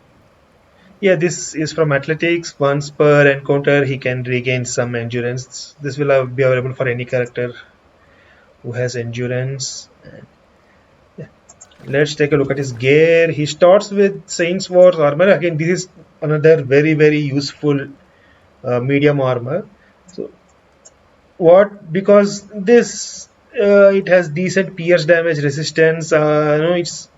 Yeah, this is from athletics. Once per encounter, he can regain some endurance. This will be available for any character who has endurance. Let's take a look at his gear. He starts with Saints Wars armor. Again, this is another very useful medium armor. So because this it has decent pierce damage resistance. Its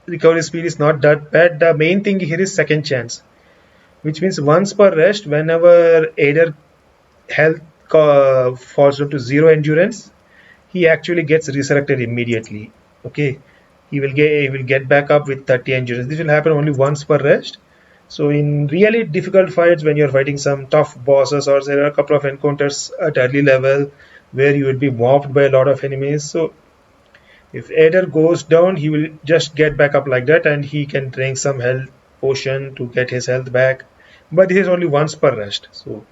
recovery speed is not that bad. The main thing here is second chance, which means once per rest, whenever Aider health falls down to 0 endurance, he actually gets resurrected immediately. Okay, he will get back up with 30 endurance. This will happen only once per rest. So in really difficult fights, when you're fighting some tough bosses, or there are a couple of encounters at early level where you will be mobbed by a lot of enemies, so if Aider goes down, he will just get back up like that, and he can drink some health potion to get his health back. But this is only once per rest. So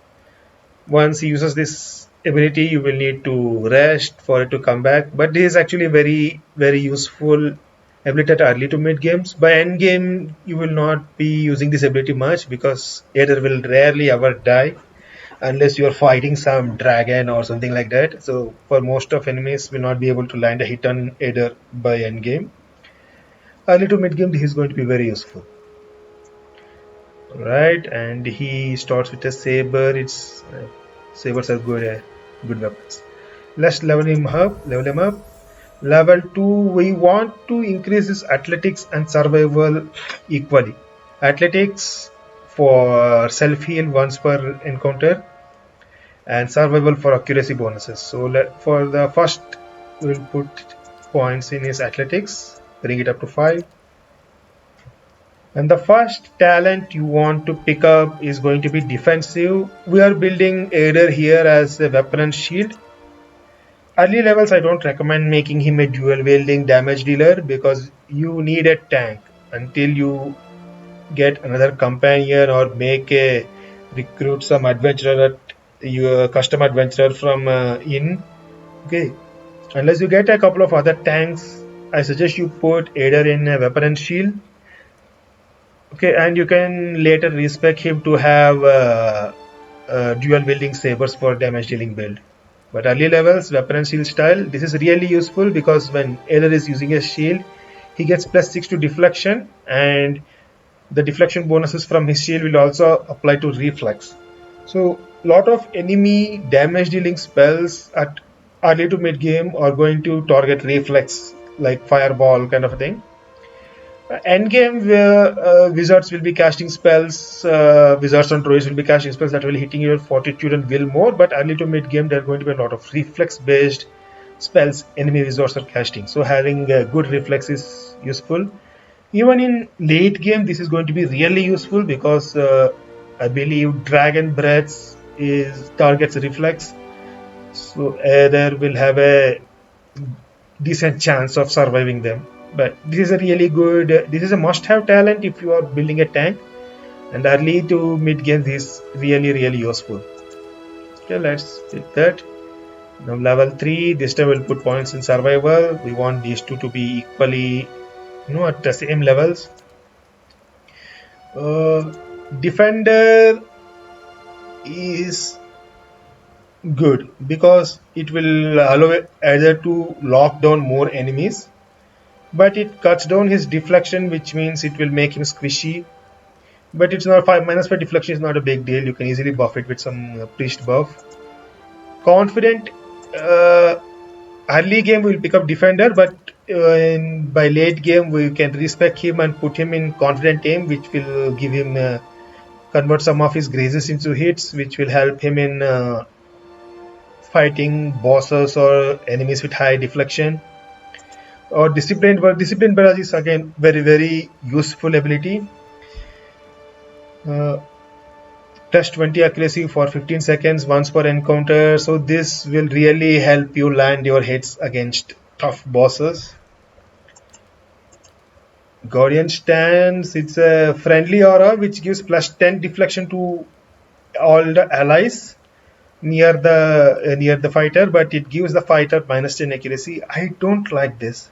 once he uses this ability, you will need to rest for it to come back. But this is actually very useful ability at early to mid games. By end game, you will not be using this ability much, because Aider will rarely ever die unless you are fighting some dragon or something like that. So for most of enemies, will not be able to land a hit on Aider by end game. Early to mid game, this is going to be very useful. Right, and he starts with a saber. Sabers are good weapons. Let's level him up. Level 2, we want to increase his athletics and survival equally. Athletics for self heal once per encounter, and survival for accuracy bonuses. So for the first, we'll put points in his athletics, bring it up to 5. And the first talent you want to pick up is going to be defensive. We are building Aider here as a weapon and shield. Early levels, I don't recommend making him a dual wielding damage dealer, because you need a tank until you get another companion or recruit some adventurer, your custom adventurer from in. Okay, unless you get a couple of other tanks, I suggest you put Aider in a weapon and shield. Okay, and you can later respec him to have dual wielding sabers for damage dealing build. But early levels, weapon and shield style, this is really useful, because when Aider is using a shield, he gets +6 to deflection, and the deflection bonuses from his shield will also apply to reflex. So lot of enemy damage dealing spells at early to mid game are going to target reflex, like fireball kind of a thing. End game, where wizards will be casting spells, wizards and druids will be casting spells that will be hitting your fortitude and will more. But early to mid game, there are going to be a lot of reflex based spells enemy wizards are casting. So having good reflex is useful. Even in late game, this is going to be really useful, because I believe Dragon Breath targets reflex. So Aider will have a decent chance of surviving them. But this is this is a must-have talent if you are building a tank, and early to mid game this is really useful. Okay, let's hit that. Now level 3, this time we'll put points in survival. We want these two to be equally, at the same levels. Defender is good, because it will allow Aider to lock down more enemies. But it cuts down his deflection, which means it will make him squishy. But it's not -5 deflection is not a big deal. You can easily buff it with some priest buff. Confident, early game we'll pick up defender, but by late game we can respec him and put him in confident aim, which will give him convert some of his grazes into hits, which will help him in fighting bosses or enemies with high deflection. Or disciplined barrage is again very useful ability. Uh, plus 20 accuracy for 15 seconds once per encounter. So this will really help you land your hits against tough bosses. Guardian Stance, it's a friendly aura which gives plus 10 deflection to all the allies near the fighter, but it gives the fighter minus 10 accuracy. I don't like this.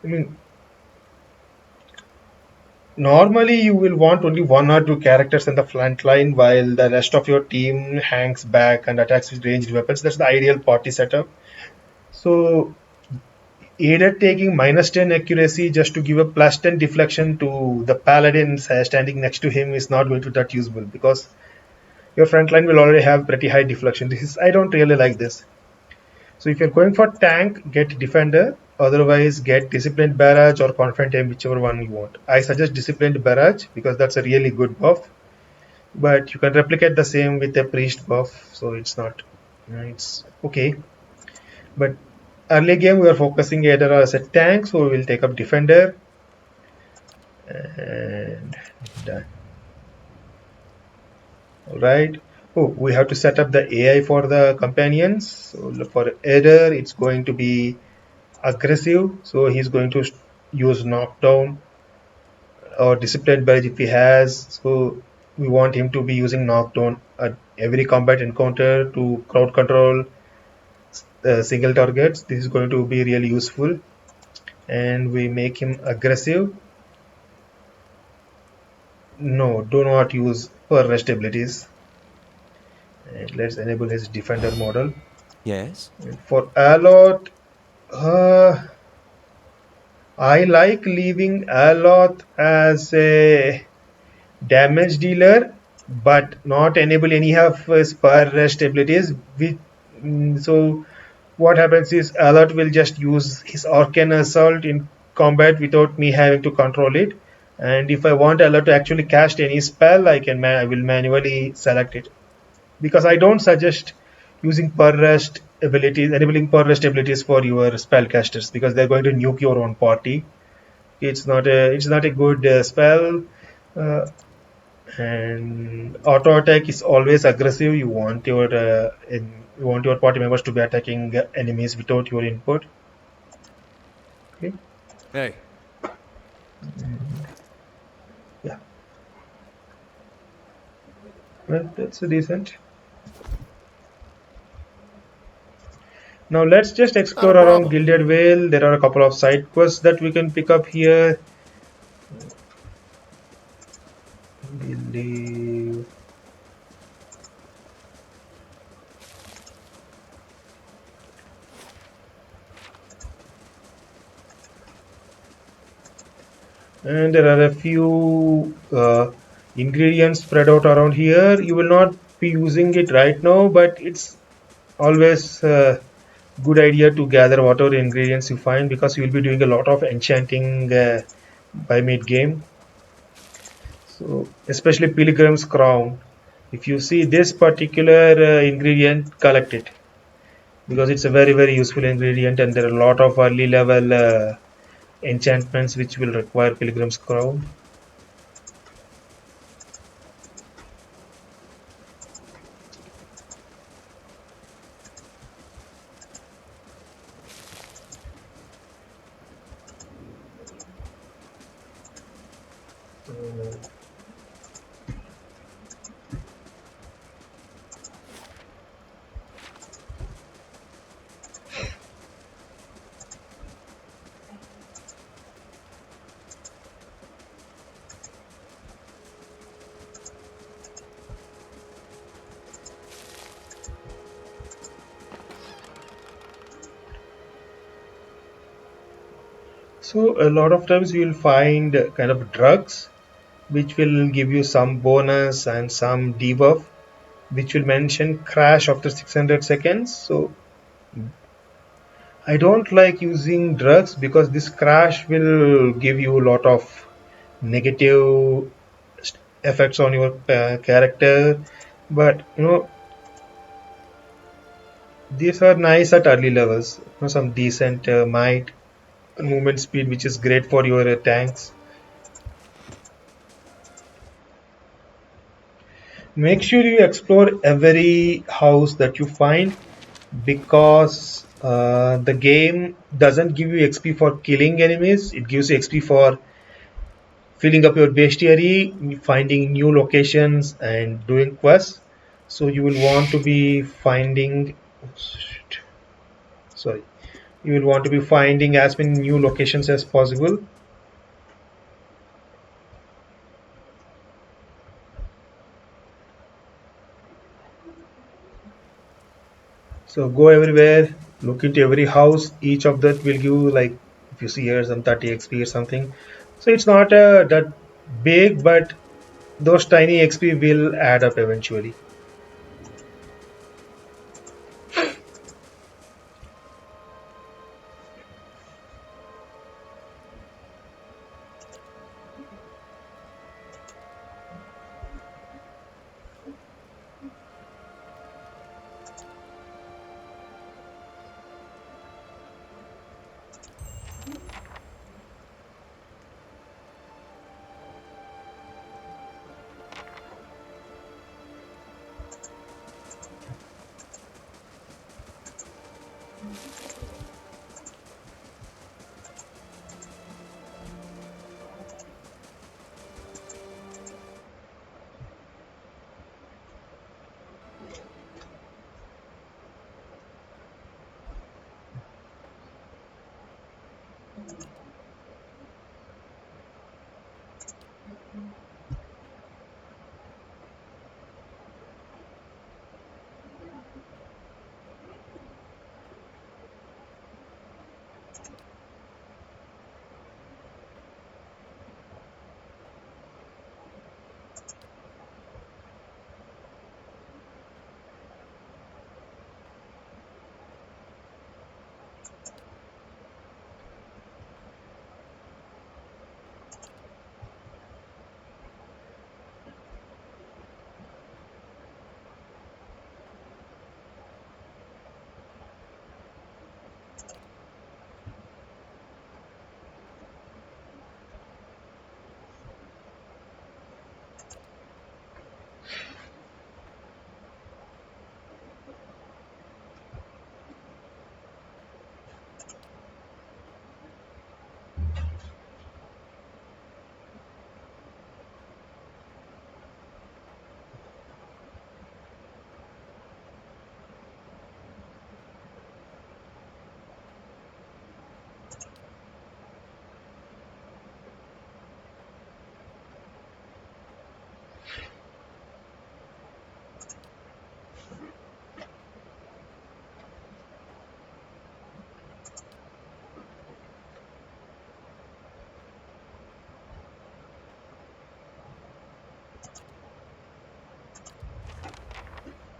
I mean, normally you will want only one or two characters in the front line while the rest of your team hangs back and attacks with ranged weapons. That's the ideal party setup. So either taking minus 10 accuracy just to give a plus 10 deflection to the paladin standing next to him is not going to be that useful, because your front line will already have pretty high deflection. I don't really like this. So if you're going for tank, get defender. Otherwise, get disciplined barrage or confront aim, whichever one you want. I suggest disciplined barrage because that's a really good buff. But you can replicate the same with a priest buff, so it's not. It's okay. But early game we are focusing either as a tank, so we will take up defender. And done. Alright. Oh, we have to set up the AI for the companions. So for Eder, it's going to be aggressive. So he's going to use knockdown or disciplined barrage if he has. So we want him to be using knockdown at every combat encounter to crowd control single targets. This is going to be really useful. And we make him aggressive. No, do not use per rest abilities. And let's enable his defender model. Yes? And for Aloth, I like leaving Aloth as a damage dealer, but not enable any of his per rest abilities. So what happens is Aloth will just use his Arcane Assault in combat without me having to control it. And if I want Aloth to actually cast any spell, I will manually select it. Because I don't suggest using per rest abilities, enabling per rest abilities for your spellcasters, because they're going to nuke your own party. It's not a good spell. And auto attack is always aggressive. You want your party members to be attacking enemies without your input. Okay. Hey. Yeah. Well, that's decent. Now let's just explore around Gilded Vale. There are a couple of side quests that we can pick up here. Believe. And there are a few ingredients spread out around here. You will not be using it right now, but it's always good idea to gather whatever ingredients you find, because you will be doing a lot of enchanting by mid game. So especially Pilgrim's Crown, if you see this particular ingredient, collect it, because it's a very useful ingredient, and there are a lot of early level enchantments which will require Pilgrim's Crown. So a lot of times you will find kind of drugs which will give you some bonus and some debuff, which will mention crash after 600 seconds. So I don't like using drugs because this crash will give you a lot of negative effects on your character. But these are nice at early levels. Some decent might and movement speed, which is great for your tanks. Make sure you explore every house that you find, because the game doesn't give you XP for killing enemies. It gives you XP for filling up your bestiary, finding new locations, and doing quests. So you will want to be finding. Oh, shit. Sorry. You will want to be finding as many new locations as possible. So go everywhere, look into every house. Each of that will give you, like, if you see here some 30 XP or something. So it's not that big, but those tiny XP will add up eventually.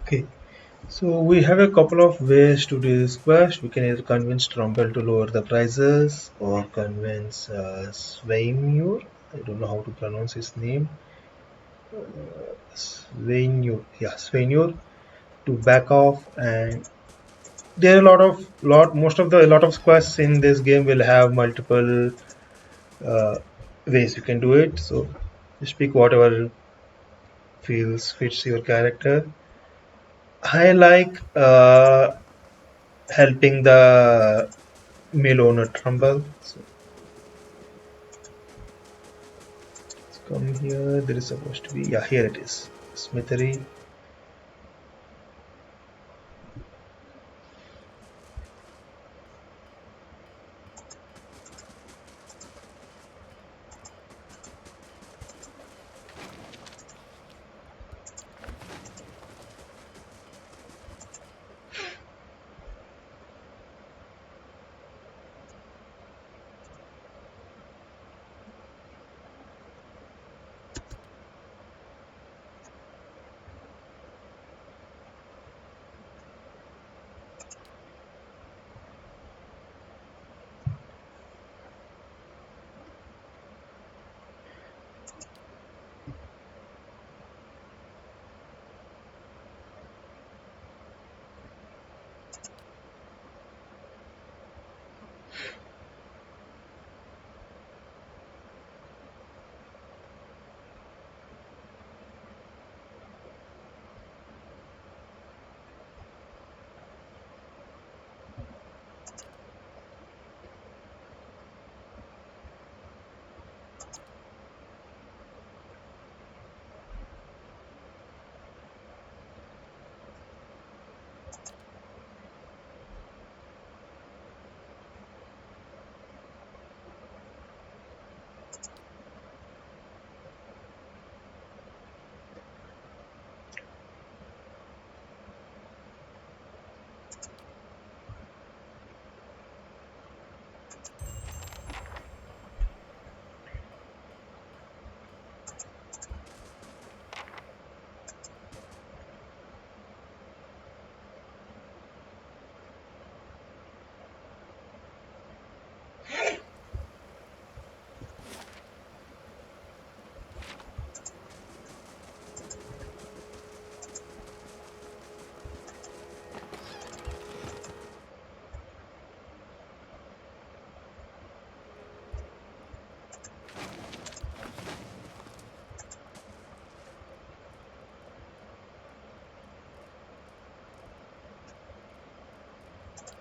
Okay, so we have a couple of ways to do this quest. We can either convince Trumbull to lower the prices, or convince Swaimur. I don't know how to pronounce his name. Swainur, yeah, Swainur, to back off. And there are a lot of quests in this game will have multiple uh, ways you can do it. So just pick whatever feels fits your character. I like helping the mill owner Trumbull. So let's come here. There is supposed to be, yeah, here it is. Smithery.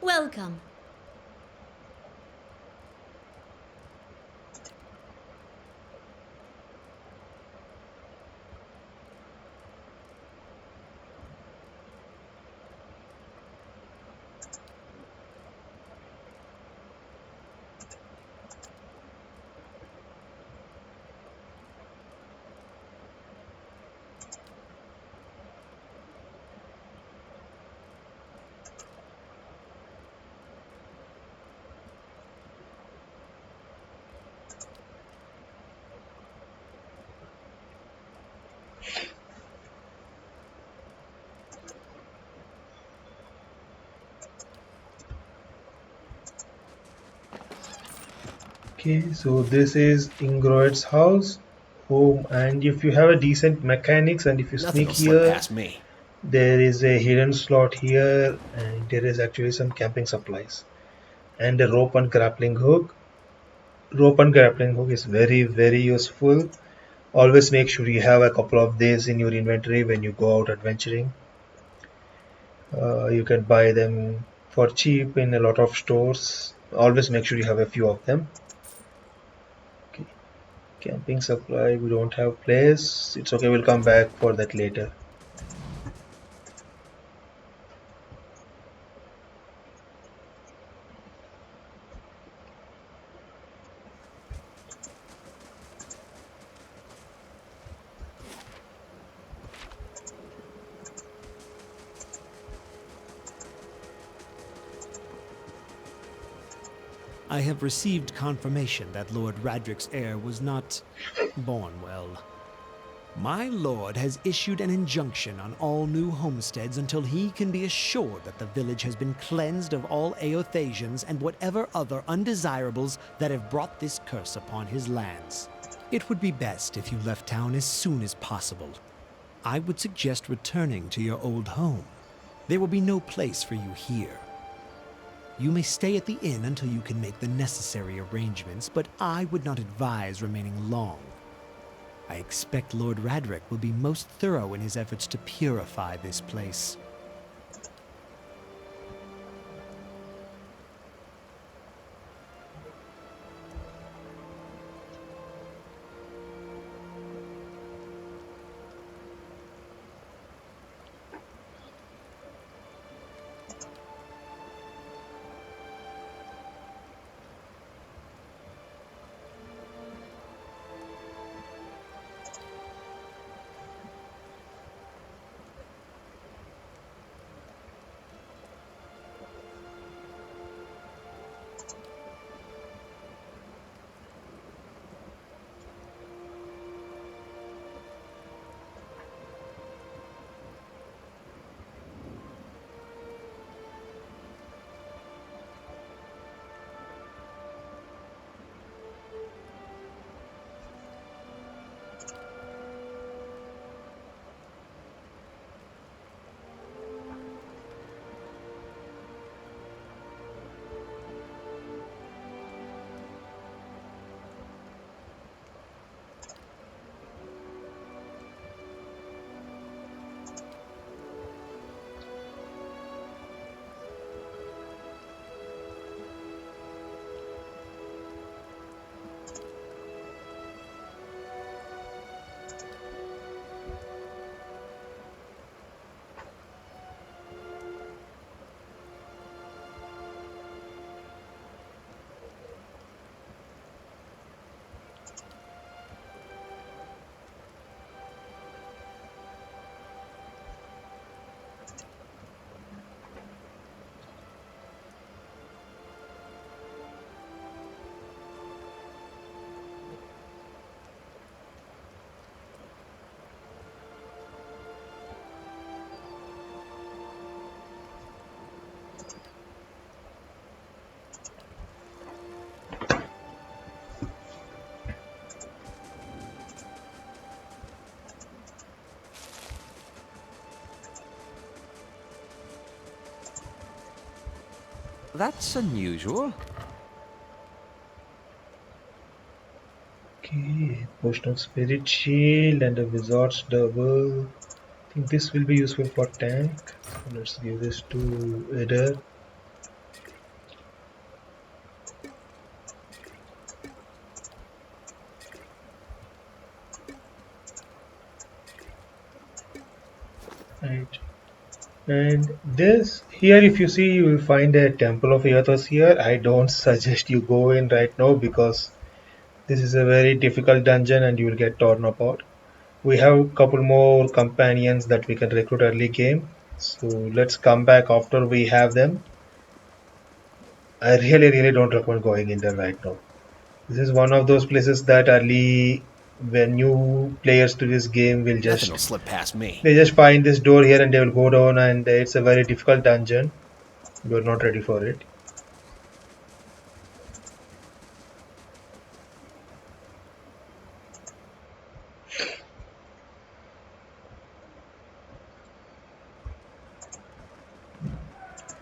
Welcome. Okay, so this is Ingroid's house, home, and if you have a decent mechanics and if you Nothing sneak will slip here, past me. there is a hidden slot here, and there is actually some camping supplies and a rope and grappling hook. Rope and grappling hook is very useful. Always make sure you have a couple of these in your inventory when you go out adventuring. You can buy them for cheap in a lot of stores. Always make sure you have a few of them. Okay. Camping supply, we don't have place. It's okay, we'll come back for that later. I have received confirmation that Lord Radric's heir was not born well. My lord has issued an injunction on all new homesteads until he can be assured that the village has been cleansed of all Aothasians and whatever other undesirables that have brought this curse upon his lands. It would be best if you left town as soon as possible. I would suggest returning to your old home. There will be no place for you here. You may stay at the inn until you can make the necessary arrangements, but I would not advise remaining long. I expect Lord Radric will be most thorough in his efforts to purify this place. That's unusual. Okay, potion of spirit shield and a wizard's double. I think this will be useful for tank. So let's give this to Eder. Right. And this here, if you see, you will find a Temple of Eothas here. I don't suggest you go in right now because this is a very difficult dungeon and you will get torn apart. We have a couple more companions that we can recruit early game. So let's come back after we have them. I really don't recommend going in there right now. This is one of those places that early when new players to this game will Nothing will just slip past me. they just find this door here and they will go down and it's a very difficult dungeon. You're not ready for it.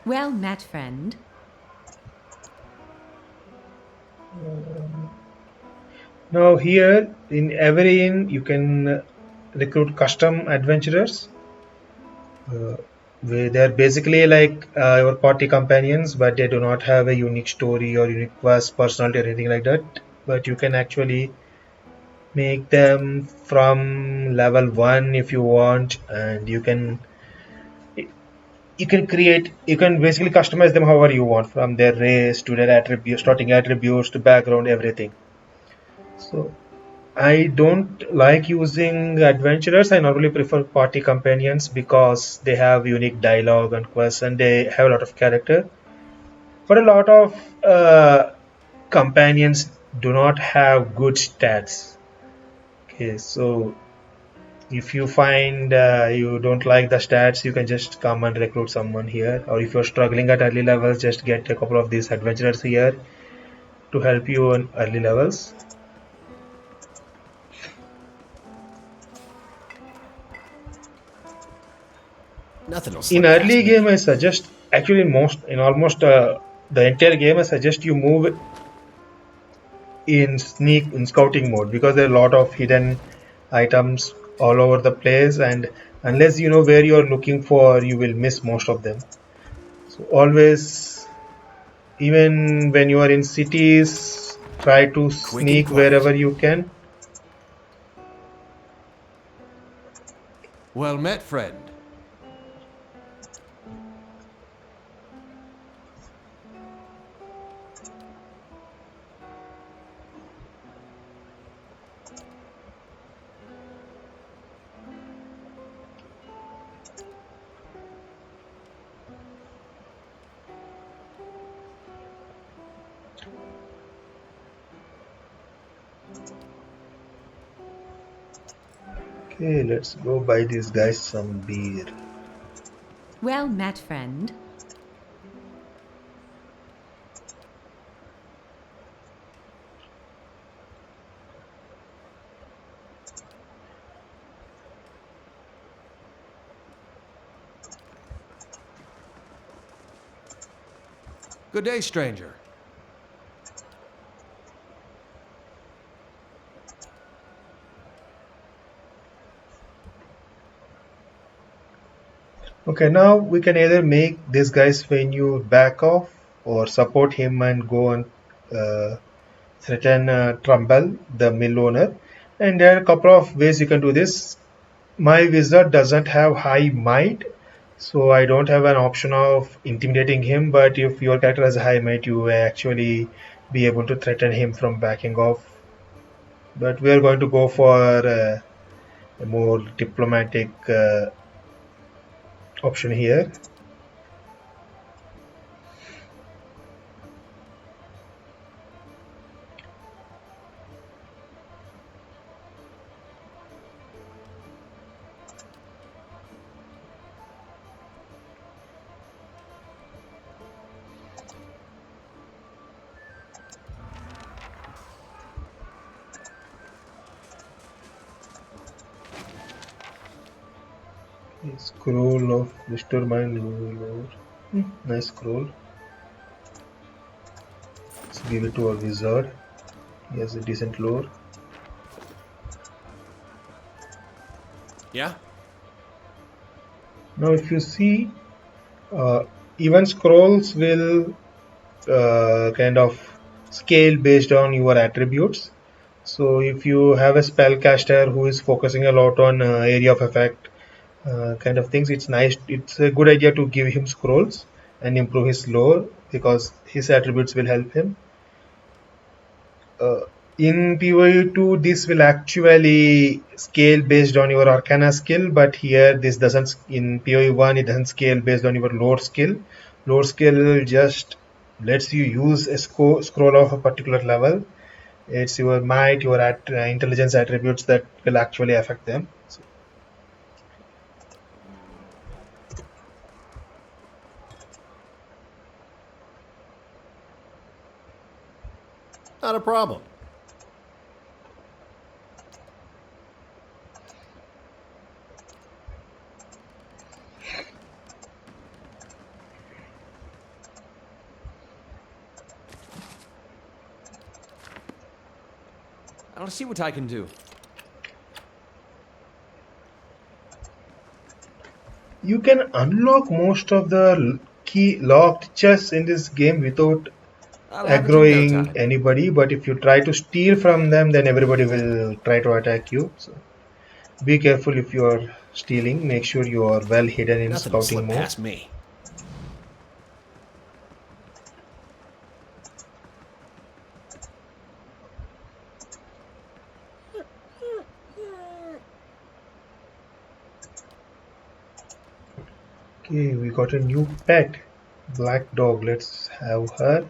Well met, friend. Now here in every inn you can recruit custom adventurers. They're basically like your party companions, but they do not have a unique story or unique quest, personality, or anything like that. But you can actually make them from level 1 if you want, and you can basically customize them however you want, from their race to their attributes, starting attributes to background, everything. So I don't like using adventurers. I normally prefer party companions because they have unique dialogue and quests and they have a lot of character. But a lot of companions do not have good stats. Okay, so if you find you don't like the stats, you can just come and recruit someone here. Or if you're struggling at early levels, just get a couple of these adventurers here to help you on early levels. Nothing will slip In past early me. game, I suggest actually in almost the entire game, I suggest you move in scouting mode because there are a lot of hidden items all over the place, and unless you know where you are looking for, you will miss most of them. So always, even when you are in cities, try to Quick and sneak quiet. wherever you can. Well met, friend. Okay, let's go buy these guys some beer. Well met, friend. Good day, stranger. Okay, now we can either make this guy's venue back off or support him and go and threaten Trumbull, the mill owner. And there are a couple of ways you can do this. My wizard doesn't have high might, so I don't have an option of intimidating him. But if your character has a high might, you will actually be able to threaten him from backing off. But we are going to go for a more diplomatic option here. Scroll of Restore Mind Lore. Nice scroll. Let's give it to a wizard. He has a decent lore. Yeah? Now, if you see, even scrolls will kind of scale based on your attributes. So, if you have a spellcaster who is focusing a lot on area of effect, kind of things. It's nice. It's a good idea to give him scrolls and improve his lore because his attributes will help him. Uh, in PoE 2, this will actually scale based on your Arcana skill, but here this doesn't. In PoE 1, it doesn't scale based on your lore skill. Lore skill just lets you use a scroll of a particular level. It's your might, your intelligence attributes that will actually affect them. So, Not a problem. I'll see what I can do. you can unlock most of the key locked chests in this game without I'll have it in no aggroing time. anybody, but if you try to steal from them, then everybody will try to attack you. So be careful if you are stealing. Make sure you are well hidden in Nothing will scouting slip mode. past me. Okay, we got a new pet, black dog. Let's have her.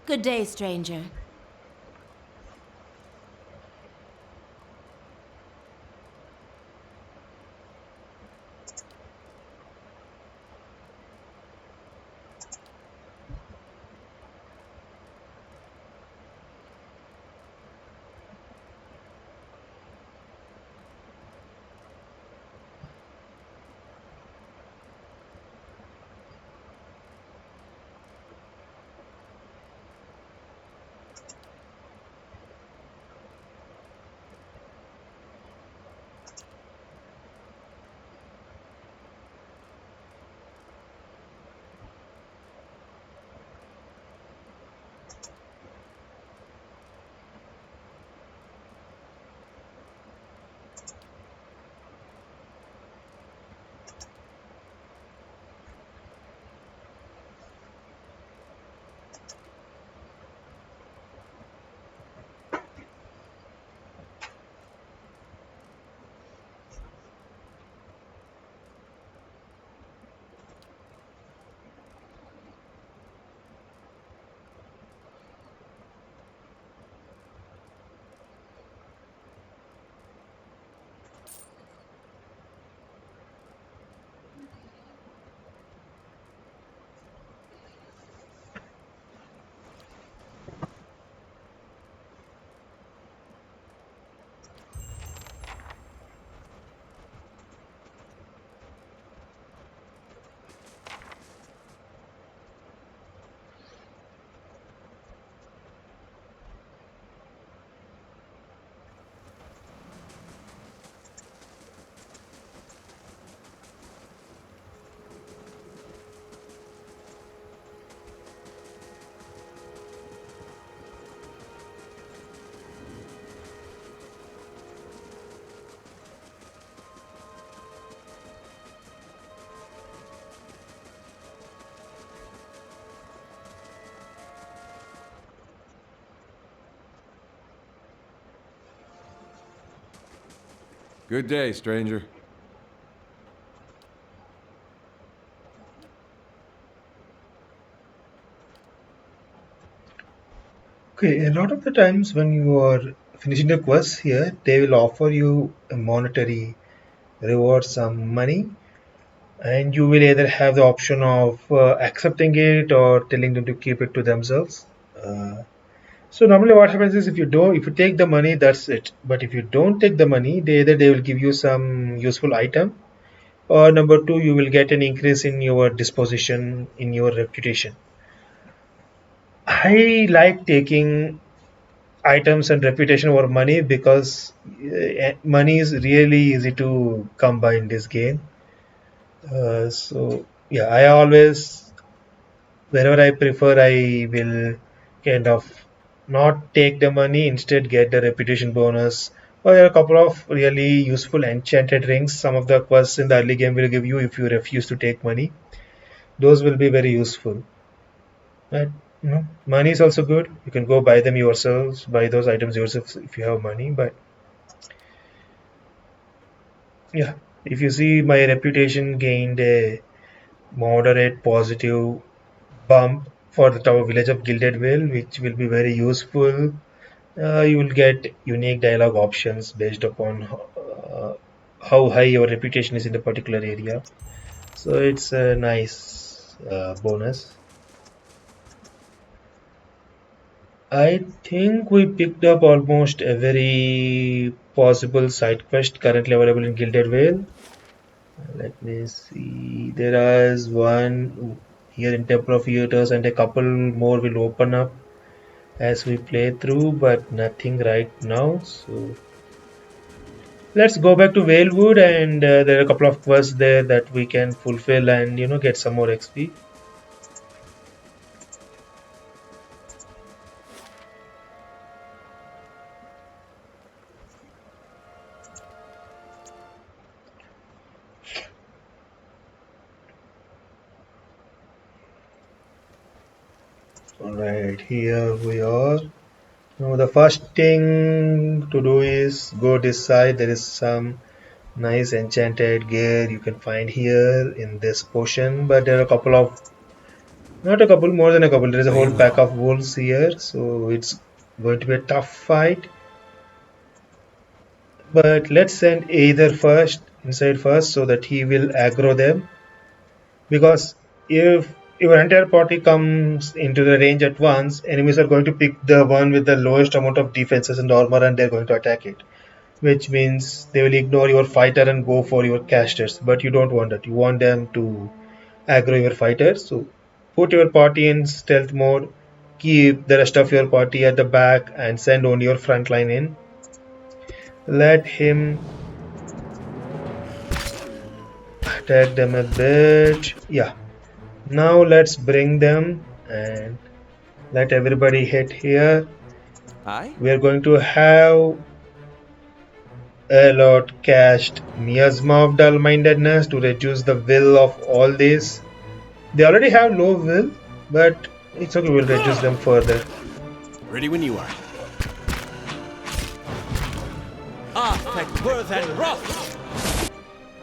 Good day, stranger. Good day, stranger. Okay, a lot of the times when you are finishing the quest here, they will offer you a monetary reward, some money, and you will either have the option of accepting it or telling them to keep it to themselves. Uh, So normally what happens is if you take the money, that's it. But if you don't take the money, they will give you some useful item, or number two, you will get an increase in your disposition, in your reputation. I like taking items and reputation over money because money is really easy to come by in this game. So yeah, I always, wherever I prefer, I will kind of not take the money, instead get the reputation bonus. Or there are a couple of really useful enchanted rings. Some of the quests in the early game will give you if you refuse to take money. Those will be very useful. But money is also good. You can go buy them yourselves, buy those items yourself if you have money. But yeah, if you see, my reputation gained a moderate positive bump for the tower village of Gilded Vale, which will be very useful. You will get unique dialogue options based upon how high your reputation is in the particular area. So it's a nice bonus. I think we picked up almost every possible side quest currently available in Gilded Vale. Let me see. There is one here in Temple of Eaters, and a couple more will open up as we play through, but nothing right now. So let's go back to Valewood, and there are a couple of quests there that we can fulfill and get some more XP. Alright, here we are. Now the first thing to do is go this side. There is some nice enchanted gear you can find here in this potion, but there are a couple of, not a couple, more than a couple. There is a whole pack of wolves here, so it's going to be a tough fight. But let's send Aether inside first, so that he will aggro them, because if your entire party comes into the range at once, enemies are going to pick the one with the lowest amount of defenses and armor, and they're going to attack it, which means they will ignore your fighter and go for your casters. But you don't want that. You want them to aggro your fighters. So put your party in stealth mode, keep the rest of your party at the back, and send only your front line in. Let him attack them a bit. Yeah, now let's bring them and let everybody hit here. Aye? We're going to have a lot cast Miasma of Dull-Mindedness to reduce the will of all these. They already have low will, but it's okay, we'll reduce them further. Ready when you are.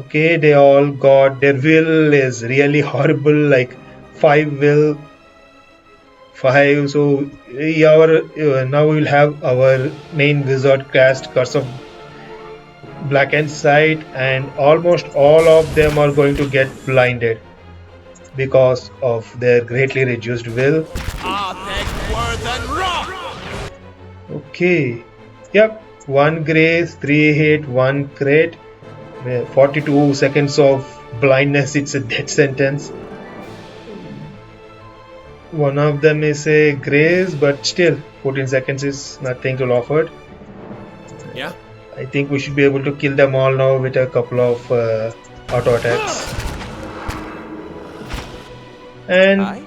Okay, they all got, their will is really horrible, like 5 will, 5. So now we'll have our main wizard cast Curse of Blackened Sight, and almost all of them are going to get blinded because of their greatly reduced will. Okay, yep, 1 grace, 3 hit, 1 crit, 42 seconds of blindness. It's a death sentence. One of them is a grace, but still 14 seconds is nothing to laugh at. Yeah? I think we should be able to kill them all now with a couple of auto attacks. And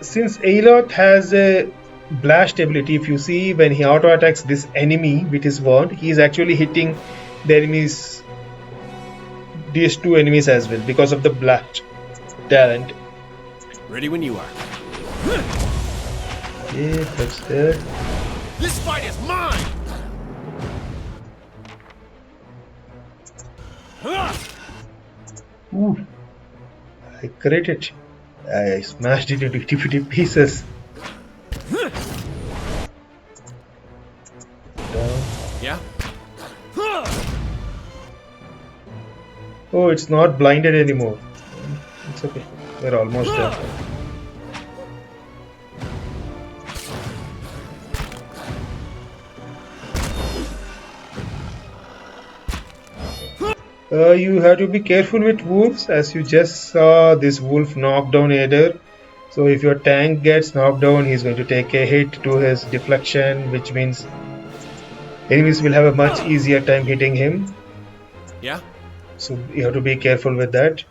since Aloth has a blast ability, if you see, when he auto attacks this enemy with his wand, he is actually hitting the enemies, these 2 enemies as well, because of the blast talent. Ready when you are. Okay, that's there. This fight is mine! Ooh, I crit it. I smashed it into itty pieces. Down. Yeah? Oh, it's not blinded anymore. It's okay. We're almost done. You have to be careful with wolves, as you just saw this wolf knock down Eder. So if your tank gets knocked down, he's going to take a hit to his deflection, which means enemies will have a much easier time hitting him. Yeah? So you have to be careful with that.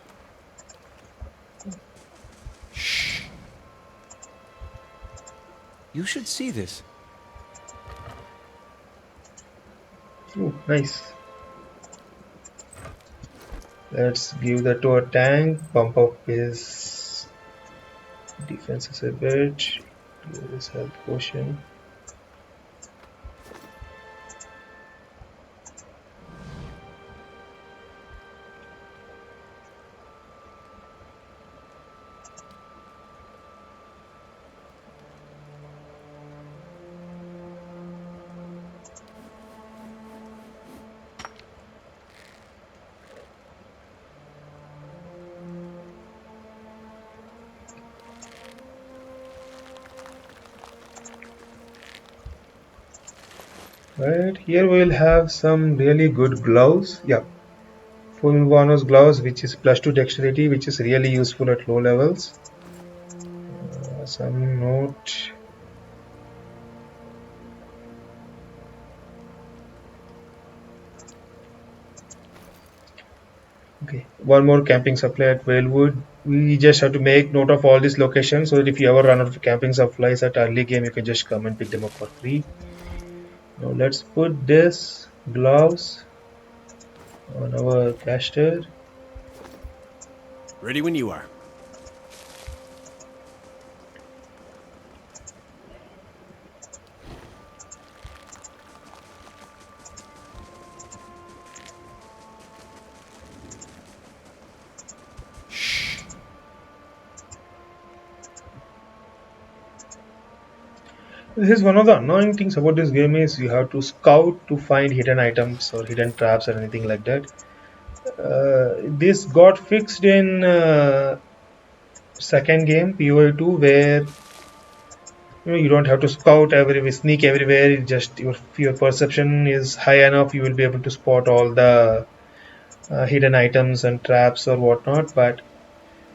You should see this. Oh, nice. Let's give that to a tank, bump up his defenses a bit, lower his health quotient. Right, here we'll have some really good gloves. Yeah, full bonus gloves, which is +2 dexterity, which is really useful at low levels. Some note. Okay, one more camping supply at Whalewood. We just have to make note of all these locations so that if you ever run out of camping supplies at early game, you can just come and pick them up for free. Now let's put this gloves on our caster. Ready when you are. This is one of the annoying things about this game is you have to scout to find hidden items or hidden traps or anything like that. This got fixed in second game PoE2 where you don't have to scout everywhere, sneak everywhere. It just your perception is high enough, you will be able to spot all the hidden items and traps or whatnot. But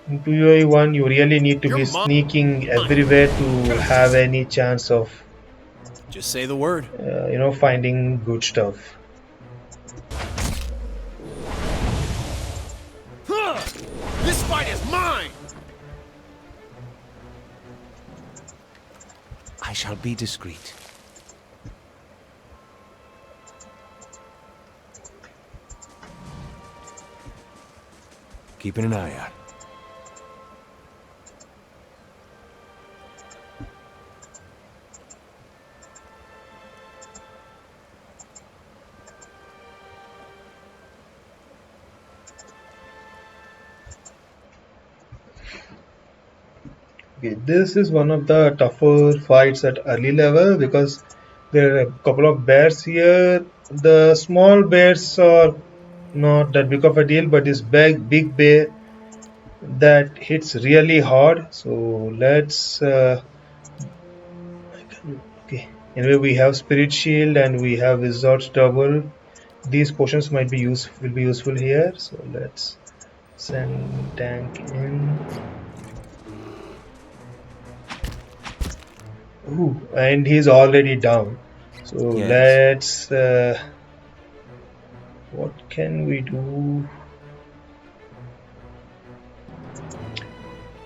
in PoE1, you really need to be sneaking everywhere to have any chance of just say the word. Finding good stuff. This fight is mine! I shall be discreet. Keeping an eye out. Okay, this is one of the tougher fights at early level because there are a couple of bears here. The small bears are not that big of a deal, but this big bear that hits really hard. So let's okay. Anyway, we have Spirit Shield and we have Wizard's Double. These potions will be useful here. So let's send tank in. Ooh, and he's already down. So yes. Let's what can we do?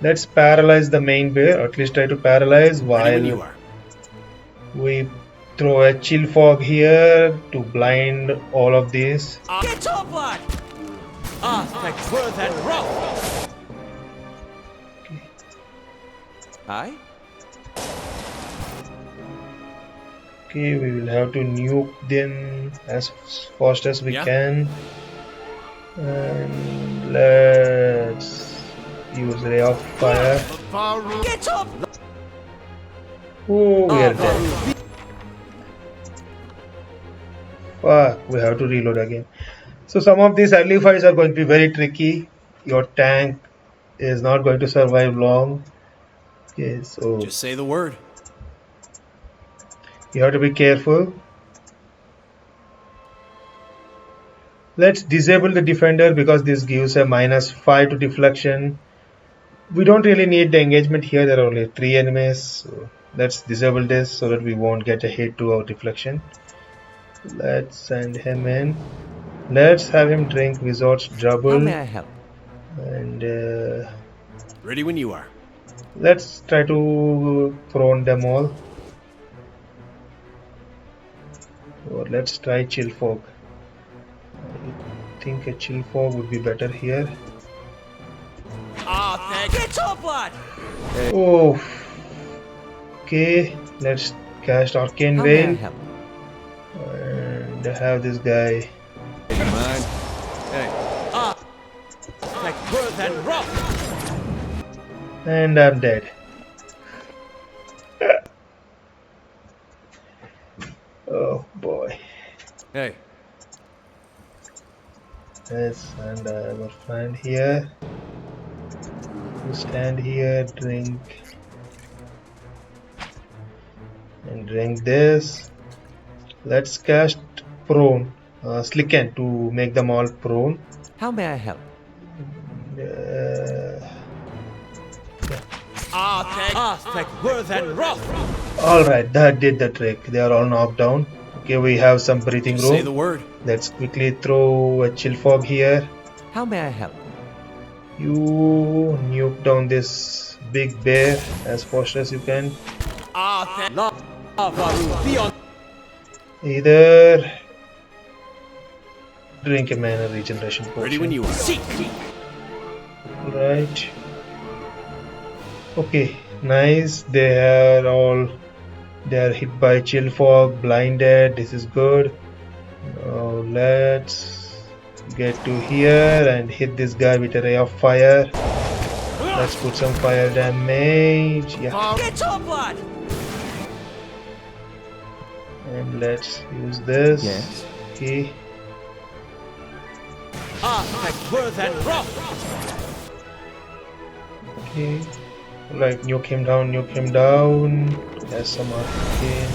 Let's paralyze the main bear, or at least try to paralyze while we throw a chill fog here to blind all of these. Get up, lad! Aspects worth and rough! Aye? Okay, we will have to nuke them as fast as we can. And let's use ray of fire. Get up! Oh, we are dead. Fuck, we have to reload again. So some of these early fights are going to be very tricky. Your tank is not going to survive long. Okay, so just say the word. You have to be careful. Let's disable the defender because this gives a -5 to deflection. We don't really need the engagement here. There are only 3 enemies. So let's disable this so that we won't get a hit to our deflection. Let's send him in. Let's have him drink Wizard's Double. How may I help? And Ready when you are. let's try to prone them all. Or let's try Chill Fog. I think a Chill Fog would be better here. Ah, thank you. Get your blood! Oh, okay. Let's cast Arcane How may I Veil help? and have this guy. Mind? Hey. Ah! Like worth and rough! And I'm dead. Oh boy. Hey. Yes, and I have a friend here. You stand here, drink, and drink this. Let's cast prone, Slicken to make them all prone. How may I help? Like worth and rough! Alright, that did the trick. They are all knocked down. Okay, we have some breathing Just say room. the word. Let's quickly throw a Chill Fog here. How may I help? You nuke down this big bear as fast as you can. Ah, thank love. Be on. Either drink a mana regeneration potion. Ready when you are. Seek! Right. Okay, nice. They are hit by Chill Fog, blinded. This is good. Now let's get to here and hit this guy with a ray of fire. Let's put some fire damage. Yeah. Get your blood! And let's use this. Yes. Okay. Like worth and rough! Okay. Right, nuke him down, nuke him down. There's some arcane.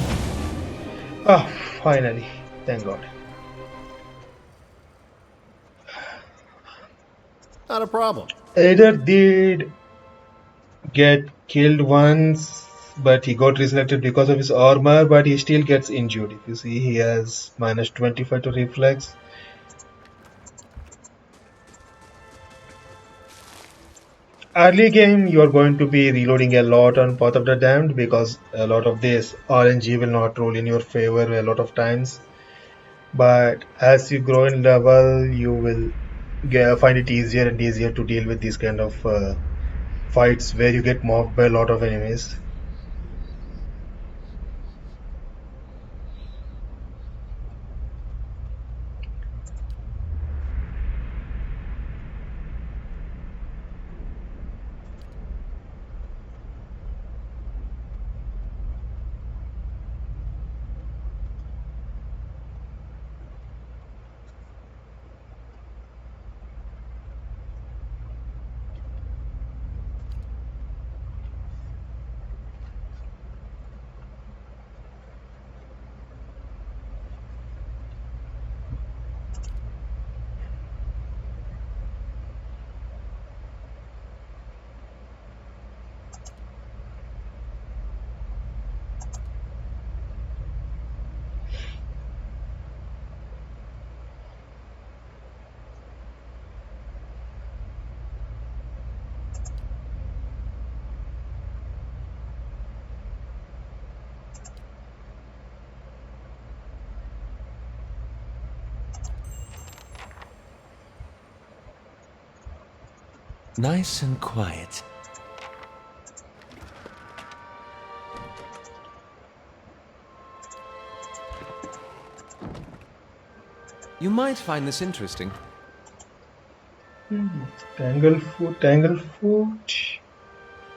Ah, finally. Thank God. Not a problem. Either did get killed once, but he got resurrected because of his armor, but he still gets injured. If you see, he has -25 to reflex. Early game, you are going to be reloading a lot on Path of the Damned because a lot of this RNG will not roll in your favor a lot of times. But as you grow in level, you will find it easier and easier to deal with these kind of fights where you get mobbed by a lot of enemies. Nice and quiet. You might find this interesting. Tanglefoot, Tanglefoot.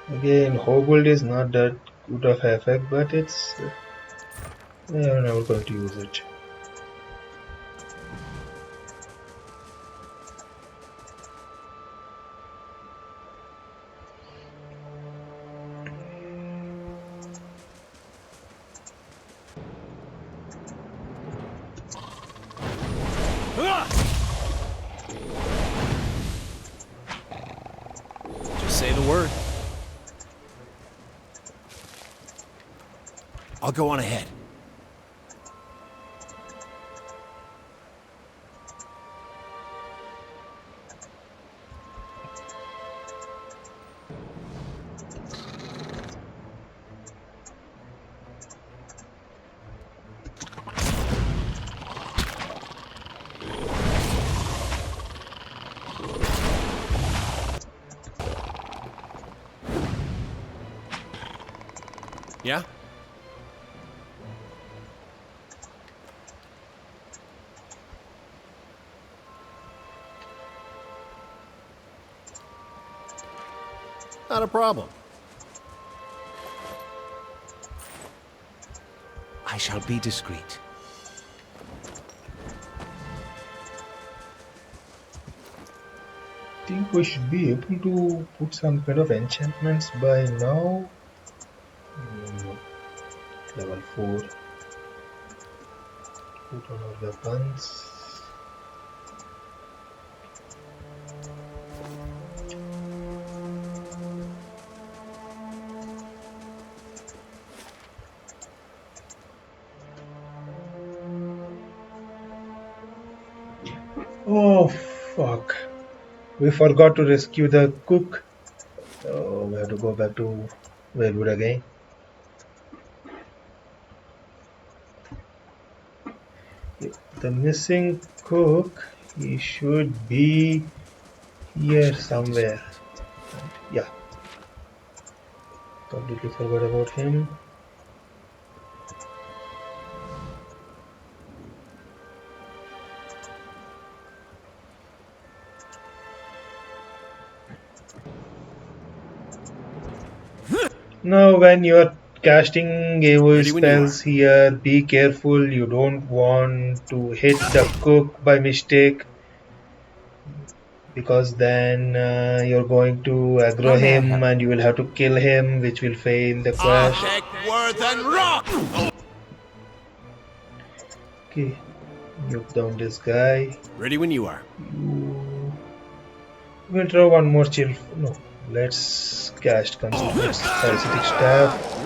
Again, Hobold is not that good of effect, but it's. I'm never going to use it. word. I'll go on ahead. Yeah? Not a problem. I shall be discreet. I think we should be able to put some kind of enchantments by now. Level 4. Put on our weapons. Oh fuck. We forgot to rescue the cook. Oh, we have to go back to Wellwood again. The missing cook, he should be here somewhere. Yeah, completely forgot about him. Now when you are casting AoE spells here, be careful, you don't want to hit the cook by mistake, because then you're going to aggro him and you will have to kill him, which will fail the quest. Okay, nuke down this guy. Ready when you are. We'll draw one more chill. No, let's cast Concentrated Parasitic Staff.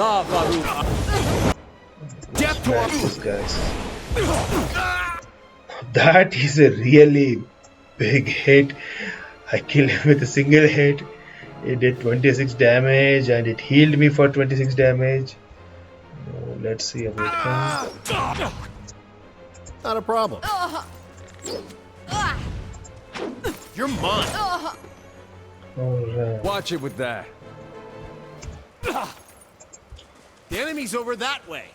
Let's smash these guys. That is a really big hit. I killed him with a single hit. It did 26 damage and it healed me for 26 damage. No, let's see about him. Not a problem. You're mine. Alright. Watch it with that. The enemy's over that way.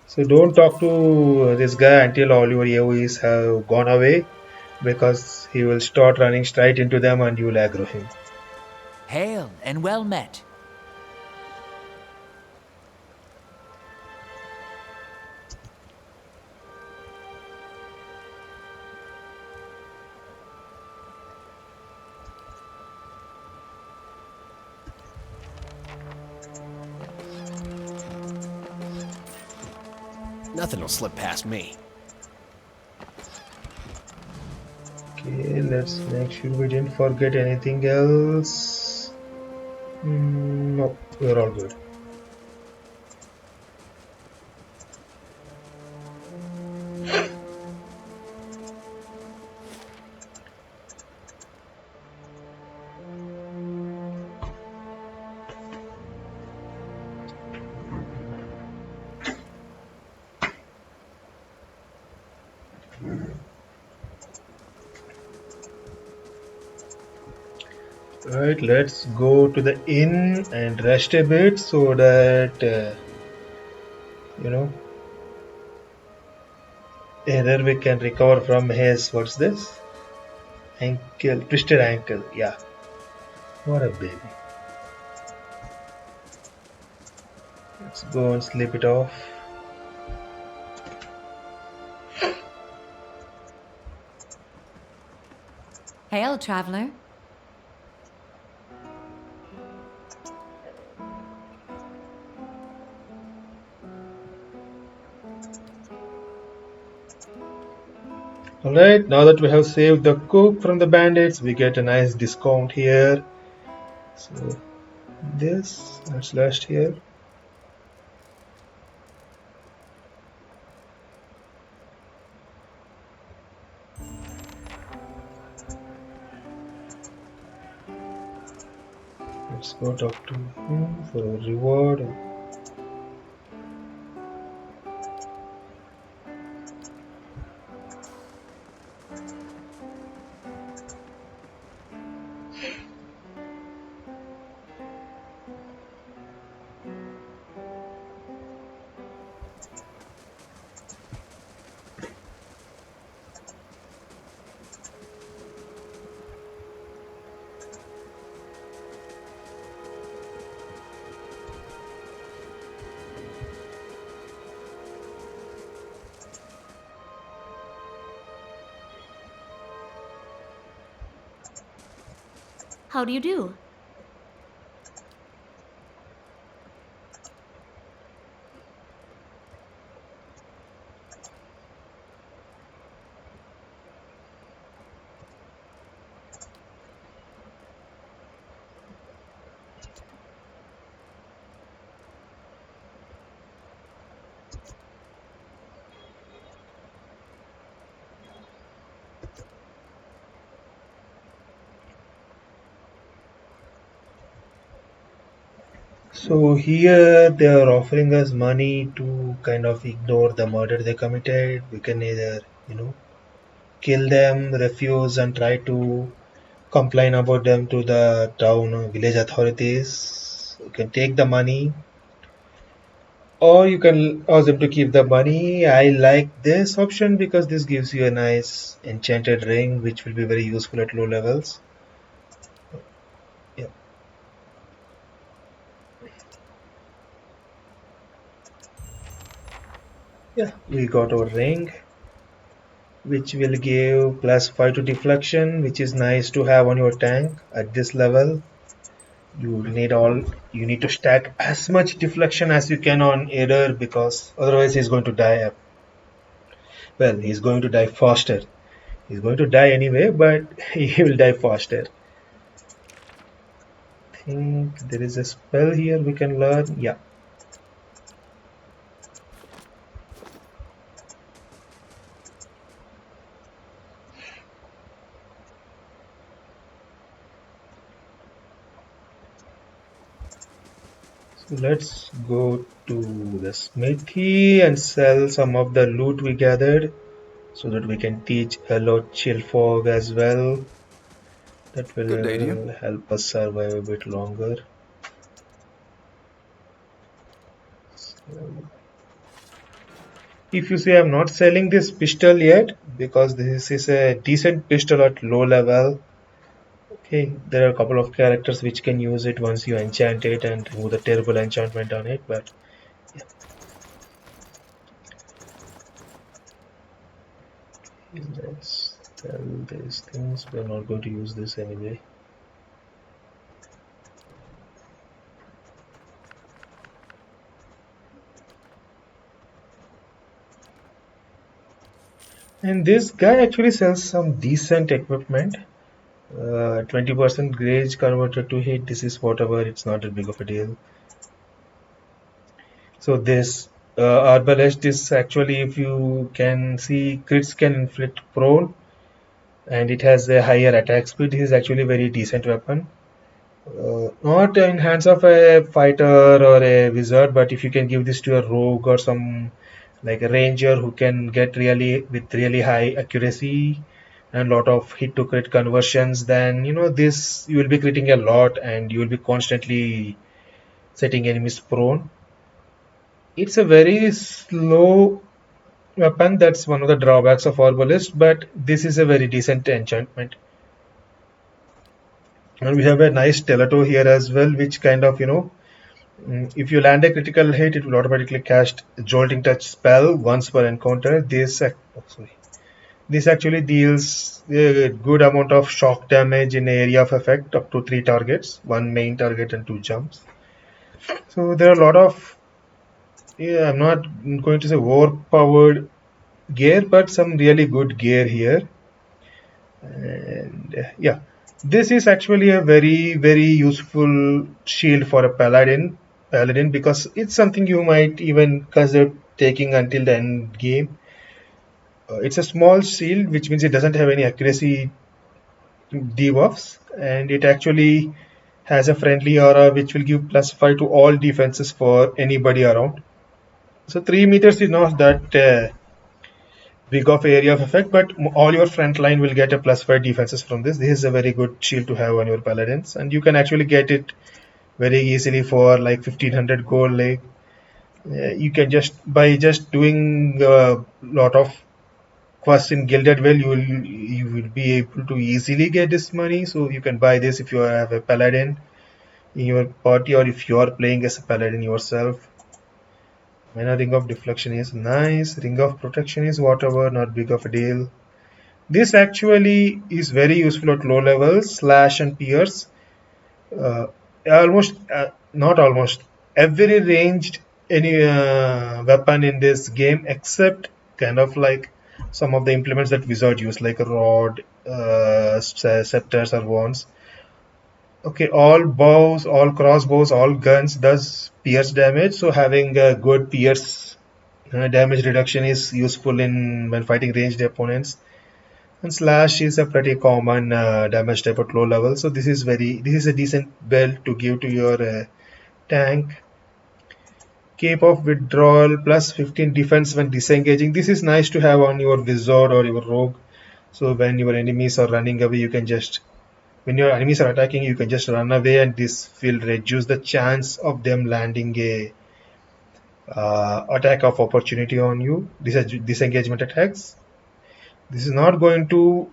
So don't talk to this guy until all your AoEs have gone away, because he will start running straight into them and you will aggro him. Hail and well met. Nothing will slip past me. Okay, let's make sure we didn't forget anything else. No, we're all good. Right, let's go to the inn and rest a bit so that either we can recover from his, what's this? Ankle, twisted ankle. Yeah, what a baby. Let's go and sleep it off. Hail, traveler. Alright, now that we have saved the cook from the bandits, we get a nice discount here. So this, let's last here. Let's go talk to him for a reward. How do you do? So here they are offering us money to kind of ignore the murder they committed. We can either, kill them, refuse, and try to complain about them to the town or village authorities. You can take the money, or you can ask them to keep the money. I like this option because this gives you a nice enchanted ring, which will be very useful at low levels. Yeah. Yeah, we got our ring, which will give +5 to deflection, which is nice to have on your tank at this level. You need to stack as much deflection as you can on Eder, because otherwise he's going to die. Well, he's going to die faster. He's going to die anyway, but he will die faster. I think there is a spell here we can learn. Yeah. So let's go to the smithy and sell some of the loot we gathered, so that we can teach Hello Chill Fog as well. That will help us survive a bit longer. So, if you see, I'm not selling this pistol yet because this is a decent pistol at low level. Okay, there are a couple of characters which can use it once you enchant it and remove the terrible enchantment on it, but yeah. Let's sell these things. We're not going to use this anyway. And this guy actually sells some decent equipment. 20% gauge converted to hit. This is whatever, it's not that big of a deal. So this arbalest is actually, if you can see, crits can inflict prone, and it has a higher attack speed. This is actually a very decent weapon. Not in hands of a fighter or a wizard, but if you can give this to a rogue or some like a ranger who can get really high accuracy and a lot of hit to crit conversions, then this you will be critting a lot and you will be constantly setting enemies prone. It's a very slow weapon. That's one of the drawbacks of Arbalist, but this is a very decent enchantment. And we have a nice Teleto here as well, which kind of if you land a critical hit, it will automatically cast Jolting Touch spell once per encounter. This actually deals a good amount of shock damage in area of effect up to 3 targets, 1 main target and 2 jumps. So there are a lot of, I'm not going to say overpowered gear, but some really good gear here. And yeah, this is actually a very useful shield for a paladin, because it's something you might even consider taking until the end game. It's a small shield, which means it doesn't have any accuracy debuffs, and it actually has a friendly aura which will give +5 to all defenses for anybody around. So 3 meters is not that big of area of effect, but all your front line will get a +5 defenses from this. This is a very good shield to have on your paladins, and you can actually get it very easily for like 1500 gold. Like you can just by just doing a lot of quests in Gilded Well, you will be able to easily get this money. So you can buy this if you have a paladin in your party, or if you are playing as a paladin yourself. Mana Ring of Deflection is nice. Ring of Protection is whatever, not big of a deal. This actually is very useful at low levels. Slash and Pierce. Not almost every ranged weapon in this game, except kind of like some of the implements that wizard use, like a rod, scepters or wands. Okay, all bows, all crossbows, all guns does pierce damage, so having a good pierce damage reduction is useful in when fighting ranged opponents. And slash is a pretty common damage type at low level, so this is a decent belt to give to your tank. Cape of Withdrawal plus 15 defense when disengaging. This is nice to have on your wizard or your rogue, so when your enemies are running away, you can just, when your enemies are attacking, you can just run away, and this will reduce the chance of them landing a attack of opportunity on you. These are disengagement attacks. This is not going to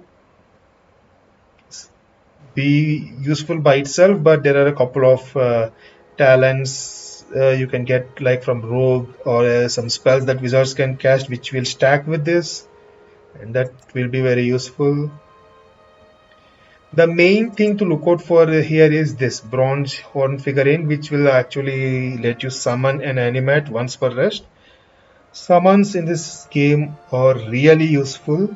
be useful by itself, but there are a couple of talents you can get, like from rogue, or some spells that wizards can cast which will stack with this, and that will be very useful. The main thing to look out for here is this bronze horn figurine, which will actually let you summon and animate once per rest. Summons in this game are really useful.